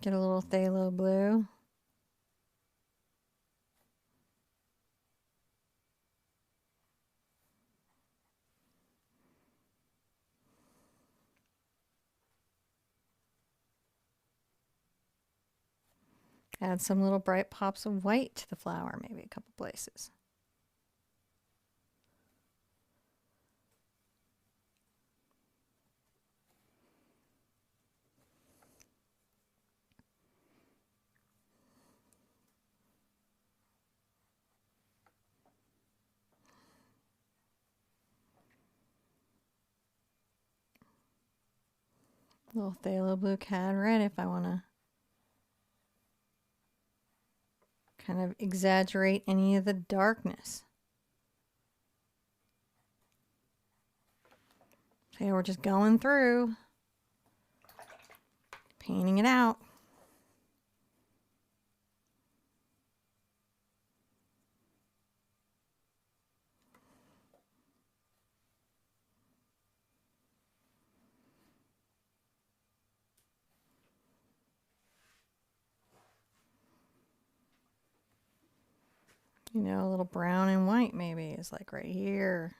Get a little phthalo blue. Add some little bright pops of white to the flower, maybe a couple places. A little phthalo blue cad red if I want to kind of exaggerate any of the darkness. So we're just going through, painting it out. You know, a little brown and white maybe is like right here.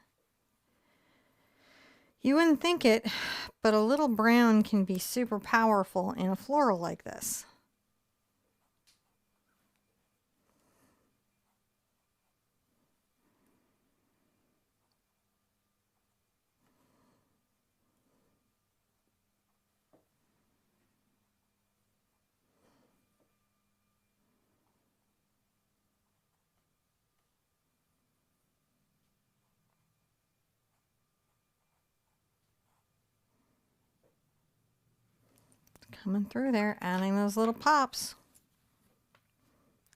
You wouldn't think it, but a little brown can be super powerful in a floral like this. Coming through there, adding those little pops.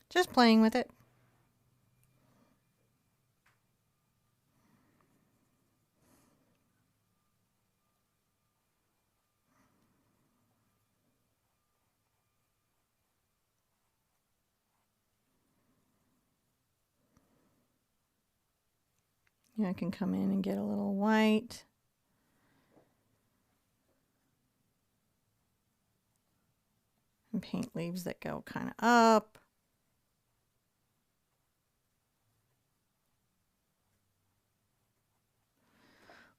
Just playing with it. I can come in and get a little white. And paint leaves that go kind of up.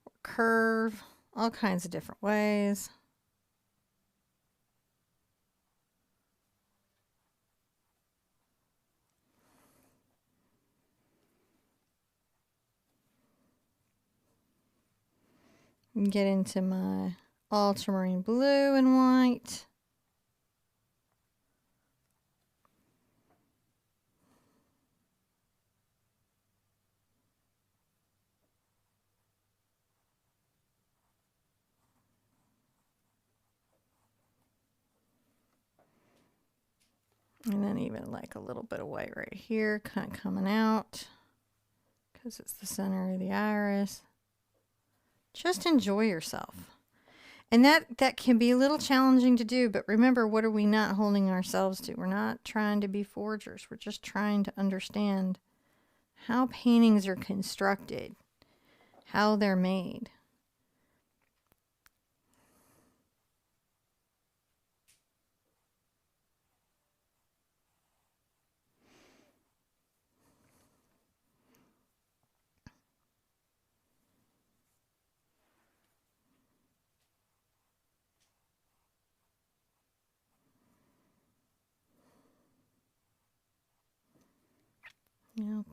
Or curve, all kinds of different ways. Get into my ultramarine blue and white. And then even like a little bit of white right here, kind of coming out because it's the center of the iris. Just enjoy yourself. And that can be a little challenging to do, but remember, what are we not holding ourselves to? We're not trying to be forgers. We're just trying to understand how paintings are constructed, how they're made.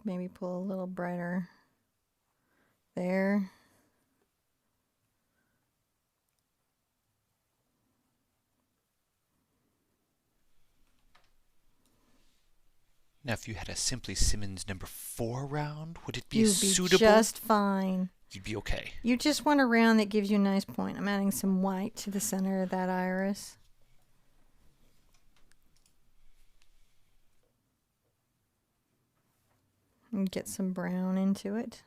Maybe pull a little brighter there. Now, if you had a Simply Simmons number 4 round, would it be You'd be suitable? just fine. You'd be okay. You just want a round that gives you a nice point. I'm adding some white to the center of that iris. And get some brown into it.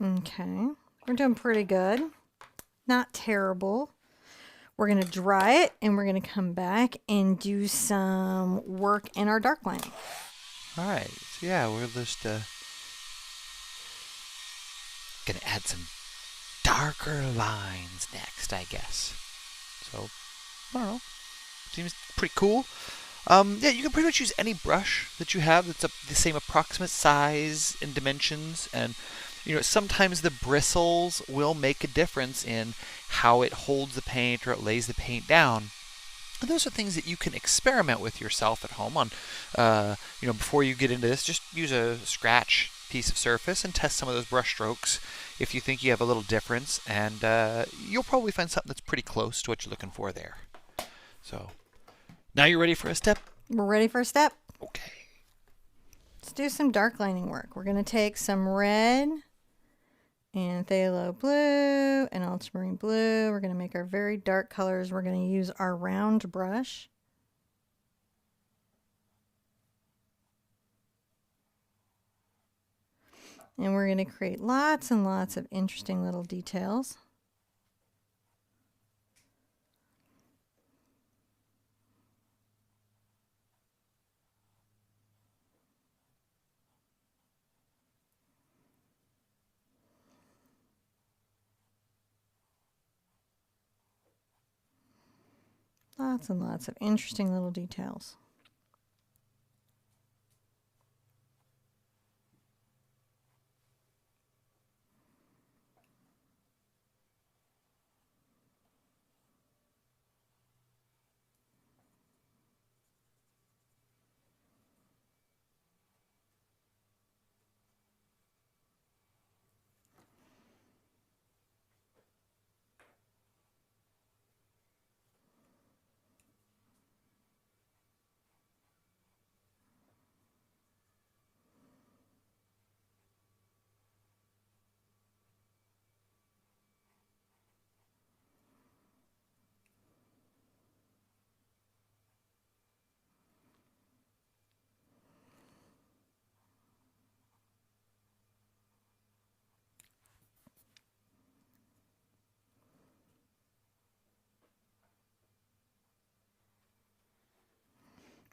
Okay, we're doing pretty good. Not terrible. We're going to dry it and we're going to come back and do some work in our dark lining. All right. So yeah, we're just going to add some darker lines next, I guess. So, I don't know. Seems pretty cool. Yeah, you can pretty much use any brush that you have that's the same approximate size and dimensions. And, sometimes the bristles will make a difference in how it holds the paint or it lays the paint down. And those are things that you can experiment with yourself at home on. Before you get into this, just use a scratch piece of surface and test some of those brush strokes if you think you have a little difference. And you'll probably find something that's pretty close to what you're looking for there. So, now you're ready for a step? We're ready for a step. Okay. Let's do some dark lining work. We're going to take some red and phthalo blue and ultramarine blue. We're going to make our very dark colors. We're going to use our round brush. And we're going to create lots and lots of interesting little details. Lots and lots of interesting little details.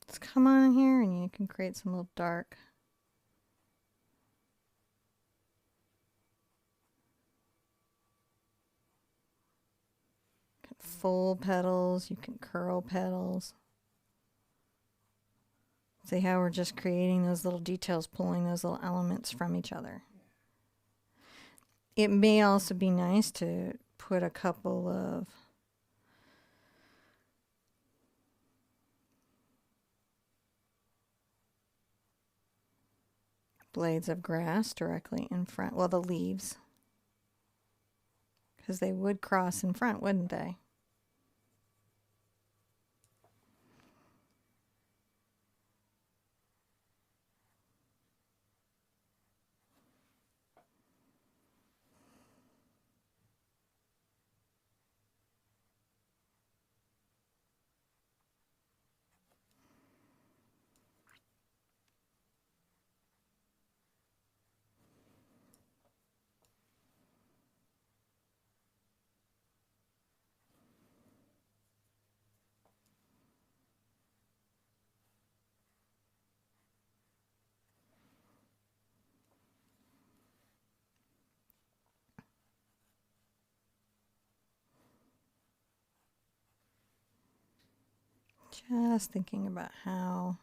Let's come on in here and you can create some little dark. You can fold petals, you can curl petals. See how we're just creating those little details, pulling those little elements from each other. It may also be nice to put a couple of blades of grass directly in front. Well, the leaves. Because they would cross in front, wouldn't they? Just thinking about how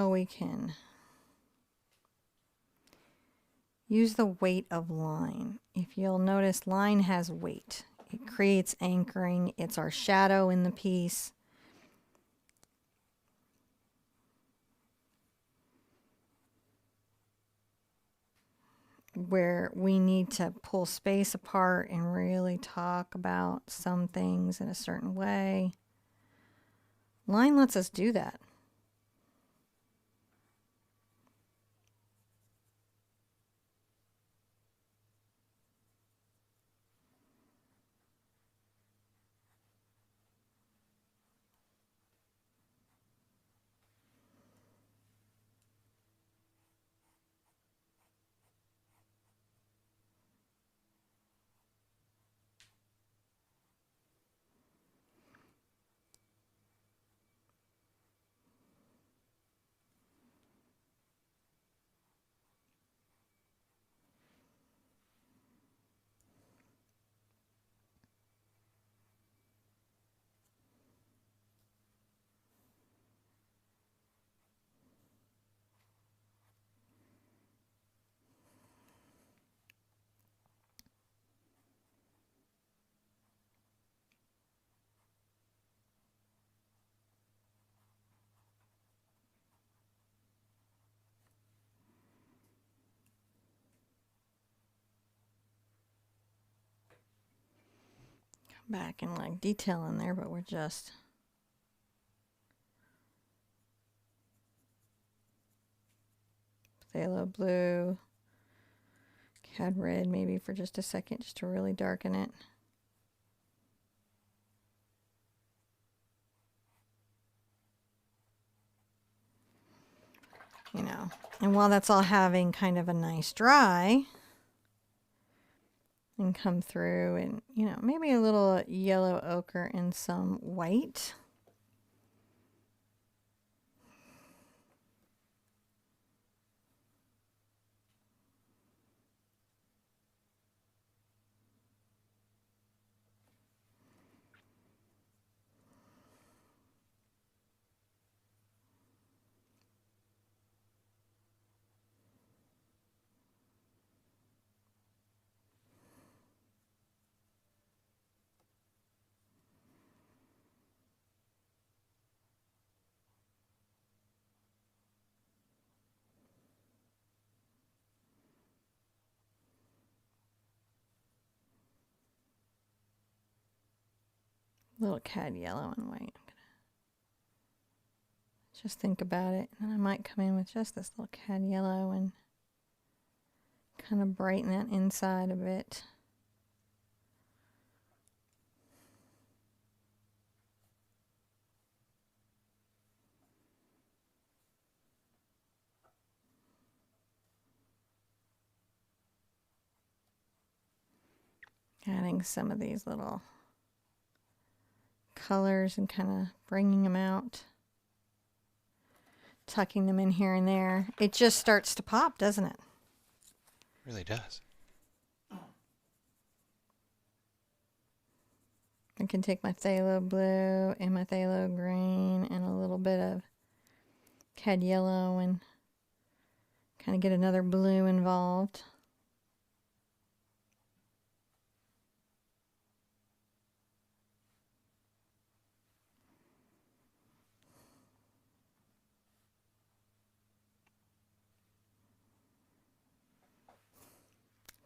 we can use the weight of line. If you'll notice, line has weight. It creates anchoring. It's our shadow in the piece. Where we need to pull space apart and really talk about some things in a certain way. Line lets us do that. Back and like detail in there, but we're just phthalo blue, cad red maybe for just a second, just to really darken it. You know, and while that's all having kind of a nice dry, and come through and, you know, maybe a little yellow ochre and some white. Little cad yellow and white. Just think about it. And I might come in with just this little cad yellow and kind of brighten that inside a bit. Adding some of these little colors and kind of bringing them out. Tucking them in here and there. It just starts to pop, doesn't it? Really does. I can take my phthalo blue and my phthalo green and a little bit of cad yellow and kind of get another blue involved.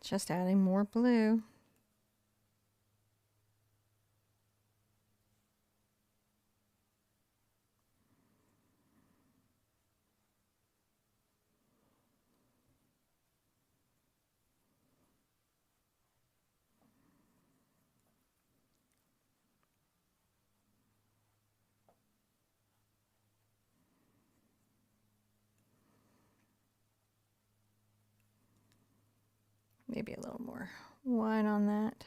Just adding more blue. Maybe a little more white on that.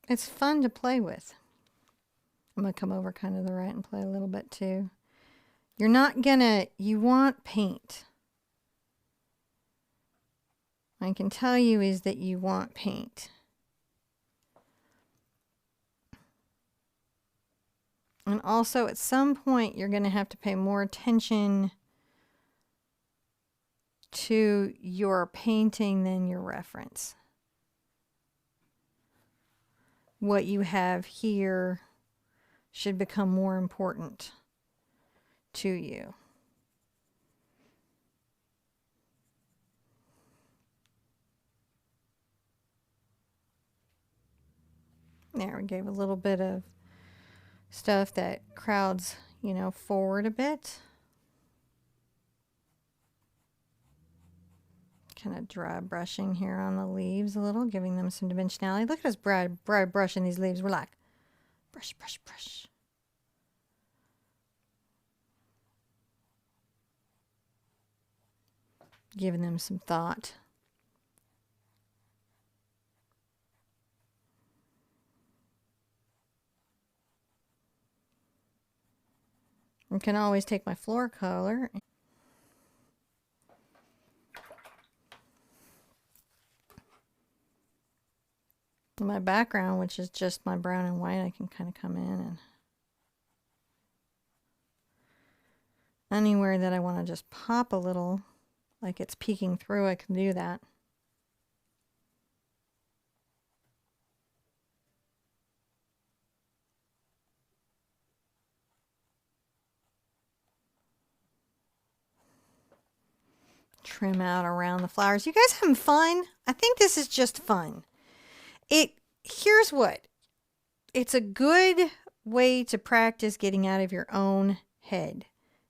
It's fun to play with. I'm going to come over kind of the right and play a little bit too. You're not gonna, you want paint. I can tell you is that you want paint. And also at some point you're going to have to pay more attention to your painting than your reference. What you have here should become more important to you. There, we gave a little bit of stuff that crowds, you know, forward a bit. Kind of dry brushing here on the leaves a little, giving them some dimensionality. Look at us dry brushing these leaves. We're like, brush, brush, brush. Giving them some thought. I can always take my floor color. My background, which is just my brown and white, I can kind of come in and anywhere that I want to just pop a little, like it's peeking through, I can do that. Trim out around the flowers. You guys having fun? I think this is just fun. Here's what. It's a good way to practice getting out of your own head,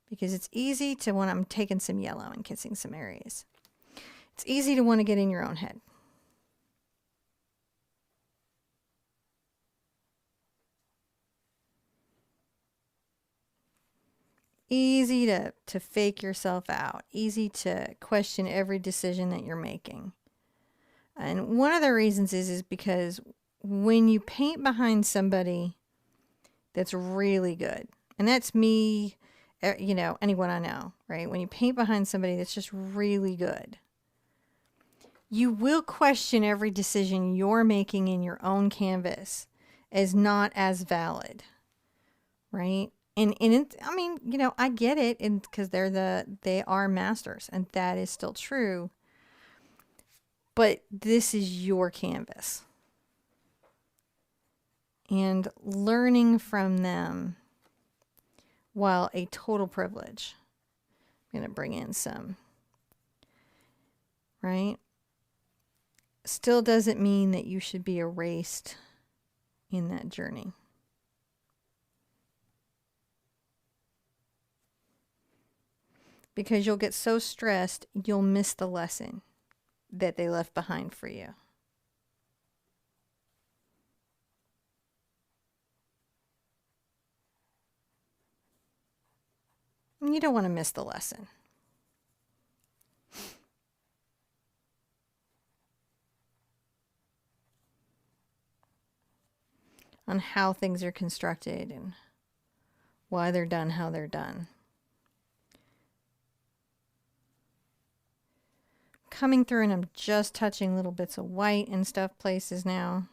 because it's easy to, when I'm taking some yellow and kissing some areas, it's easy to want to get in your own head. Easy to fake yourself out. Easy to question every decision that you're making. And one of the reasons is because when you paint behind somebody that's really good, and that's me, you know, anyone I know, right? When you paint behind somebody that's just really good, you will question every decision you're making in your own canvas as not as valid, right? And I mean, you know, I get it, and because they are masters, and that is still true. But this is your canvas. And learning from them, while a total privilege, I'm going to bring in some, right? Still doesn't mean that you should be erased in that journey. Because you'll get so stressed, you'll miss the lesson that they left behind for you. And you don't want to miss the lesson. On how things are constructed and why they're done how they're done. Coming through, and I'm just touching little bits of white in stuff places now.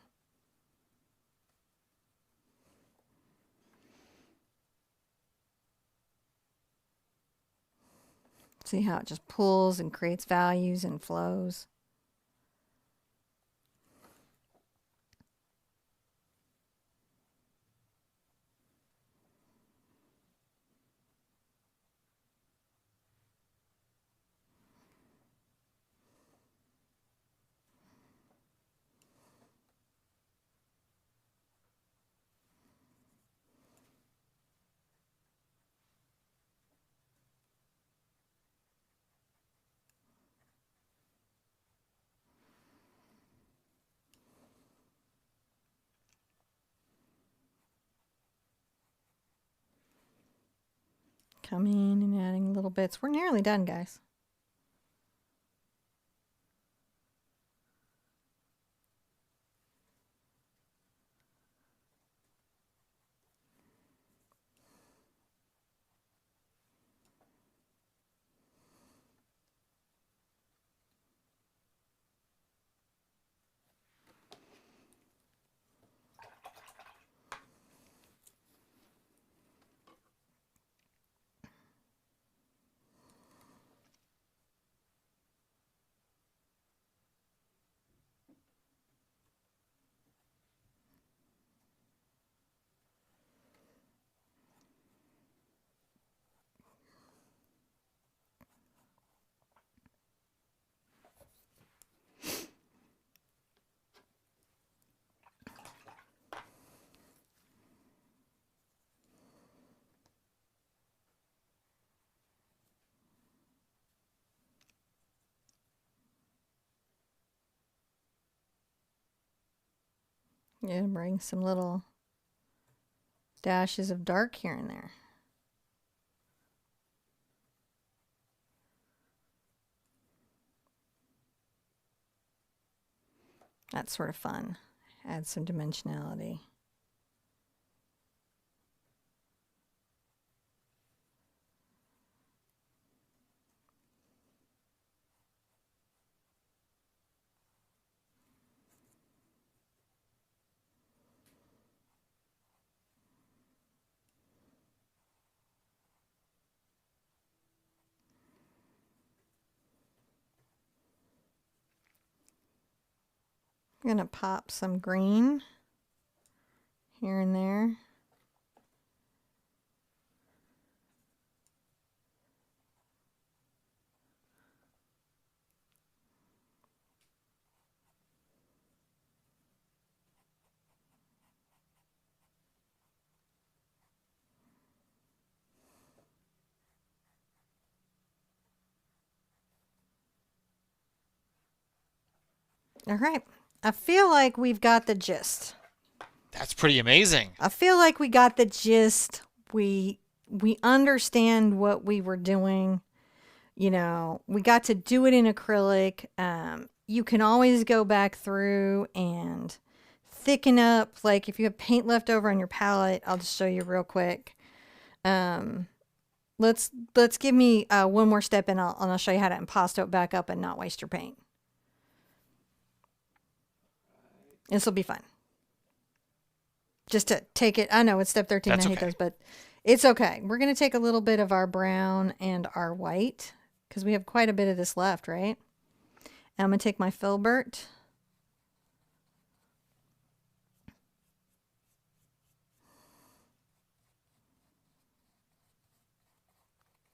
See how it just pulls and creates values and flows. Coming and adding little bits. We're nearly done, guys. Yeah, bring some little dashes of dark here and there. That's sort of fun. Add some dimensionality. I'm going to pop some green here and there. All right. I feel like we've got the gist. That's pretty amazing. I feel like we got the gist. We understand what we were doing. You know, we got to do it in acrylic. You can always go back through and thicken up. Like if you have paint left over on your palette, I'll just show you real quick. Let's give me one more step and I'll show you how to impasto it back up and not waste your paint. This will be fun. Just to take it. I know it's step 13. That's I hate okay. those, but it's okay. We're going to take a little bit of our brown and our white because we have quite a bit of this left, right? And I'm going to take my filbert.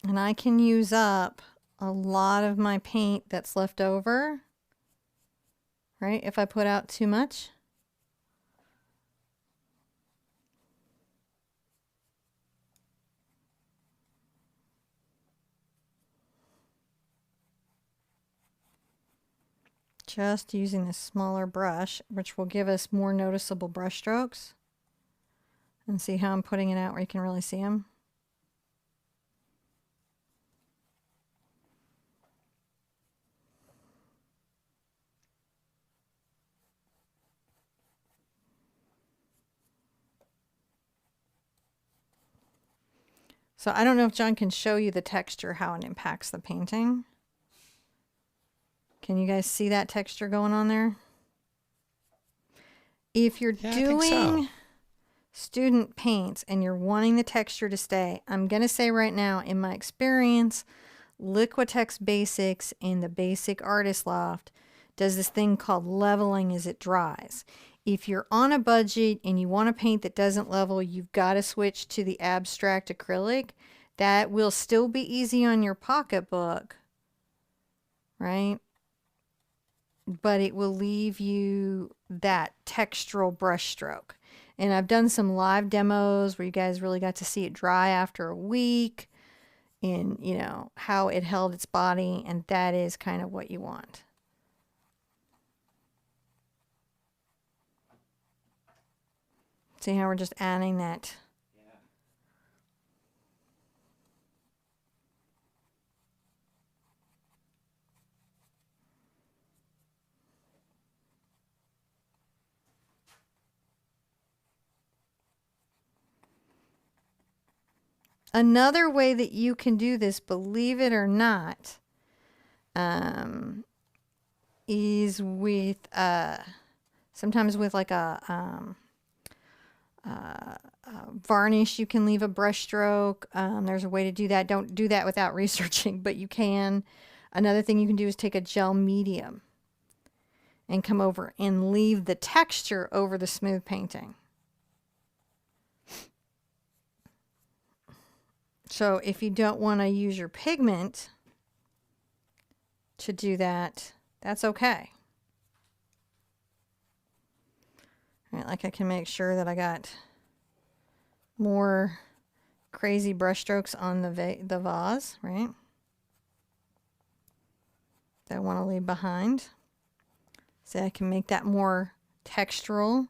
And I can use up a lot of my paint that's left over, right? If I put out too much. Just using this smaller brush, which will give us more noticeable brush strokes. And see how I'm putting it out where you can really see them. So I don't know if John can show you the texture, how it impacts the painting. Can you guys see that texture going on there? If you're doing student paints and you're wanting the texture to stay, I'm going to say right now, in my experience, Liquitex Basics in the Basic Artist Loft does this thing called leveling as it dries. If you're on a budget and you want a paint that doesn't level, you've got to switch to the abstract acrylic. That will still be easy on your pocketbook, right? But it will leave you that textural brush stroke. And I've done some live demos where you guys really got to see it dry after a week and, you know, how it held its body. And that is kind of what you want. See how we're just adding that. Another way that you can do this, believe it or not, is with sometimes with like a varnish. You can leave a brush stroke. There's a way to do that. Don't do that without researching, but you can. Another thing you can do is take a gel medium and come over and leave the texture over the smooth painting. So if you don't want to use your pigment to do that, that's okay. All right, like I can make sure that I got more crazy brush strokes on the vase, right? That I want to leave behind. So I can make that more textural.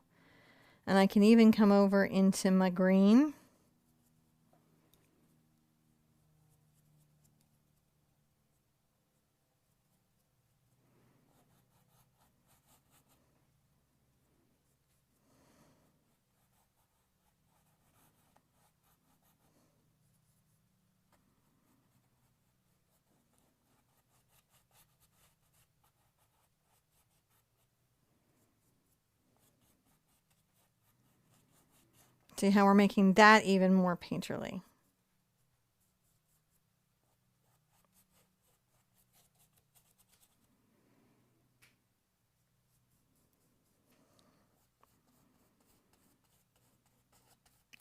And I can even come over into my green. See how we're making that even more painterly.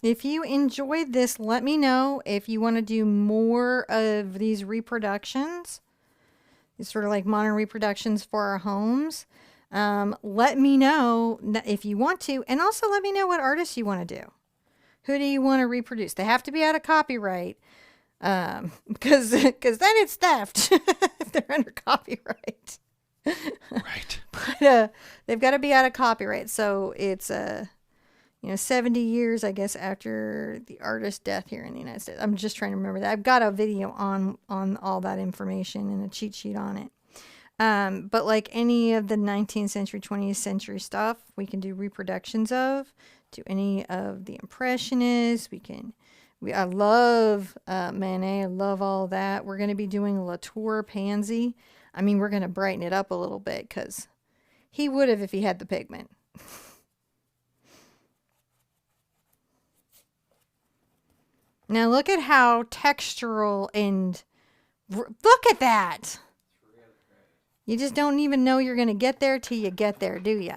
If you enjoyed this, let me know if you want to do more of these reproductions. These sort of like modern reproductions for our homes. Let me know if you want to, and also let me know what artists you want to do. Who do you want to reproduce? They have to be out of copyright, because then it's theft if they're under copyright. Right. But they've got to be out of copyright. So it's 70 years, I guess, after the artist's death here in the United States. I'm just trying to remember that. I've got a video on all that information and a cheat sheet on it. But like any of the 19th century, 20th century stuff, we can do reproductions of. To any of the Impressionists, I love Manet. I love all that. We're going to be doing Latour Pansy. I mean, we're going to brighten it up a little bit because he would have if he had the pigment. Now look at how textural and look at that. You just don't even know you're going to get there till you get there, do you?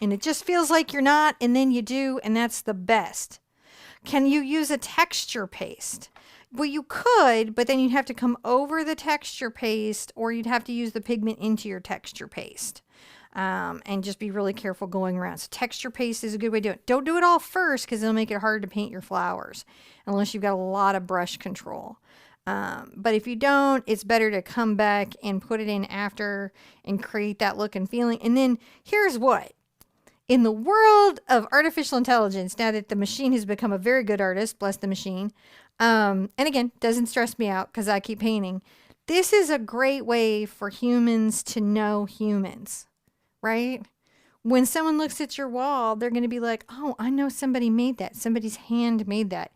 And it just feels like you're not, and then you do, and that's the best. Can you use a texture paste? Well, you could, but then you'd have to come over the texture paste, or you'd have to use the pigment into your texture paste. And just be really careful going around. So texture paste is a good way to do it. Don't do it all first because it'll make it hard to paint your flowers unless you've got a lot of brush control. But if you don't, it's better to come back and put it in after and create that look and feeling. And then here's what. In the world of artificial intelligence, now that the machine has become a very good artist, bless the machine, and again, doesn't stress me out because I keep painting, this is a great way for humans to know humans, right? When someone looks at your wall, they're going to be like, oh, I know somebody made that. Somebody's hand made that.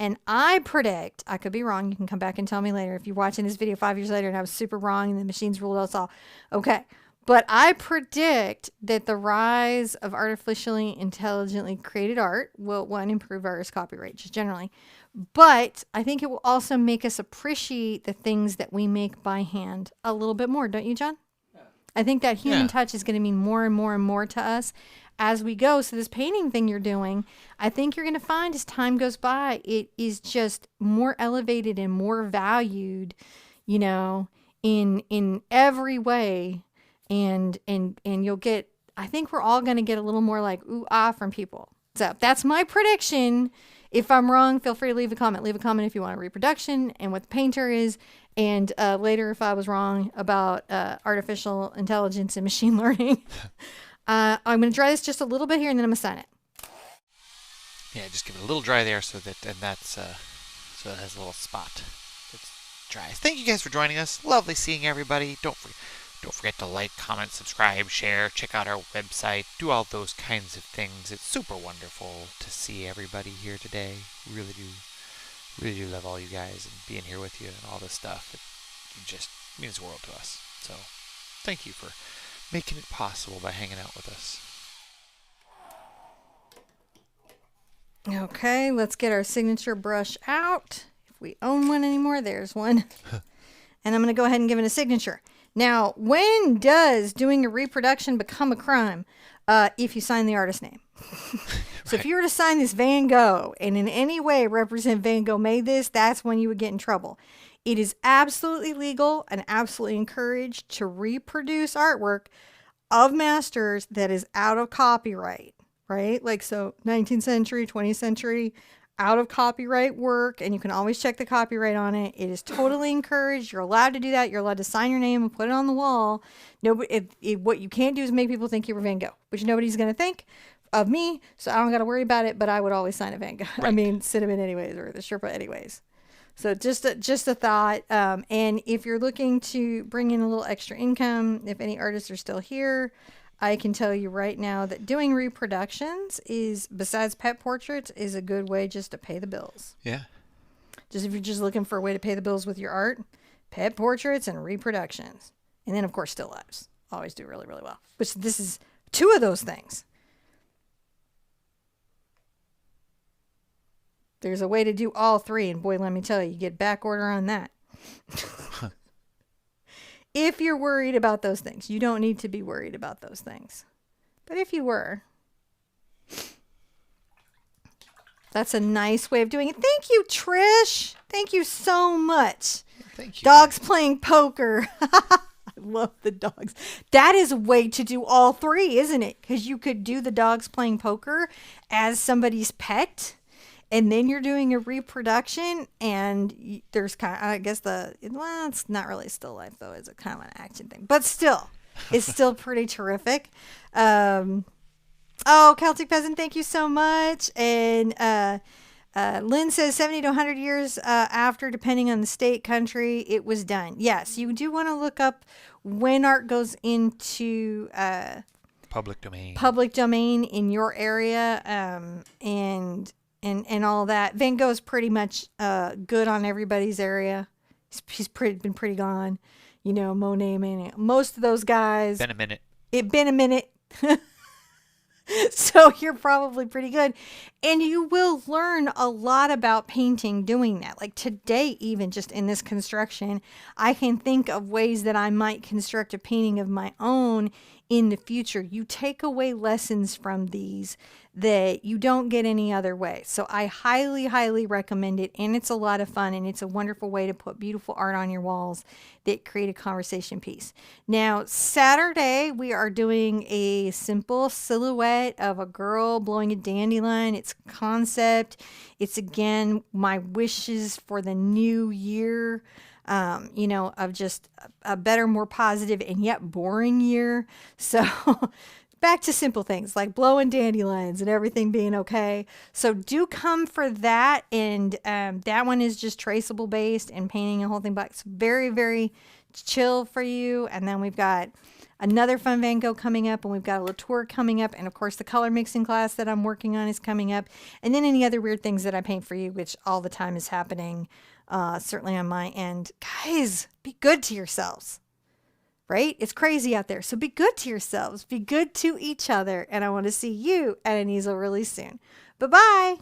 And I predict, I could be wrong. You can come back and tell me later if you're watching this video 5 years later and I was super wrong and the machines ruled us all. Okay. But I predict that the rise of artificially intelligently created art will, one, improve artist copyright just generally. But I think it will also make us appreciate the things that we make by hand a little bit more. Don't you, John? Yeah. I think that human touch is going to mean more and more and more to us as we go. So this painting thing you're doing, I think you're going to find as time goes by, it is just more elevated and more valued, in every way. And you'll get, I think we're all going to get a little more like ooh ah from people. So that's my prediction. If I'm wrong, feel free to leave a comment. Leave a comment if you want a reproduction and what the painter is. And later, if I was wrong about artificial intelligence and machine learning, I'm going to dry this just a little bit here and then I'm going to sign it. Yeah, just give it a little dry there so that so it has a little spot that's dry. Thank you guys for joining us. Lovely seeing everybody. Don't forget to like, comment, subscribe, share, check out our website, do all those kinds of things. It's super wonderful to see everybody here today. Really do love all you guys and being here with you and all this stuff. It just means the world to us. So thank you for making it possible by hanging out with us. Okay, let's get our signature brush out. If we own one anymore, there's one. And I'm going to go ahead and give it a signature. Now, when does doing a reproduction become a crime? If you sign the artist's name. So if you were to sign this Van Gogh and in any way represent Van Gogh made this, that's when you would get in trouble. It is absolutely legal and absolutely encouraged to reproduce artwork of masters that is out of copyright, right? Like, so 19th century, 20th century, out of copyright work, and you can always check the copyright on it. It is totally encouraged. You're allowed to do that. You're allowed to sign your name and put it on the wall. Nobody, what you can't do is make people think you were Van Gogh, which nobody's going to think of me, so I don't got to worry about it, but I would always sign a Van Gogh. I Right. mean, Cinnamon anyways, or the Sherpa anyways. So just a thought. And if you're looking to bring in a little extra income, if any artists are still here, I can tell you right now that doing reproductions is, besides pet portraits, is a good way just to pay the bills. Yeah. Just if you're just looking for a way to pay the bills with your art, pet portraits and reproductions. And then, of course, still lifes. Always do really, really well. Which this is 2 of those things. There's a way to do all 3, and boy, let me tell you, you get back order on that. If you're worried about those things, you don't need to be worried about those things. But if you were, that's a nice way of doing it. Thank you, Trish. Thank you so much. Thank you. Dogs playing poker. I love the dogs. That is a way to do all 3, isn't it? Because you could do the dogs playing poker as somebody's pet. And then you're doing a reproduction, and there's kind of, I guess it's not really still life though. It's a kind of an action thing, but still, it's still pretty terrific. Oh, Celtic Peasant, thank you so much. And Lynn says 70 to 100 years after, depending on the state, country, it was done. Yes, you do want to look up when art goes into Public domain. Public domain in your area, and all that. Van Gogh's pretty much good on everybody's area. He's been pretty gone. You know, Monet, most of those guys. Been a minute. It been a minute. So you're probably pretty good. And you will learn a lot about painting doing that. Like today, even just in this construction, I can think of ways that I might construct a painting of my own in the future. You take away lessons from these that you don't get any other way. So I highly, highly recommend it. And it's a lot of fun. And it's a wonderful way to put beautiful art on your walls that create a conversation piece. Now, Saturday, we are doing a simple silhouette of a girl blowing a dandelion. It's concept. It's, again, my wishes for the new year. Of just a better, more positive, and yet boring year. So back to simple things like blowing dandelions and everything being okay. So do come for that. And that one is just traceable based and painting a whole thing black. It's very, very chill for you. And then we've got another fun Van Gogh coming up, and we've got a Latour coming up. And of course, the color mixing class that I'm working on is coming up. And then any other weird things that I paint for you, which all the time is happening. Certainly on my end. Guys, be good to yourselves, right? It's crazy out there. So be good to yourselves. Be good to each other. And I want to see you at an easel really soon. Bye-bye.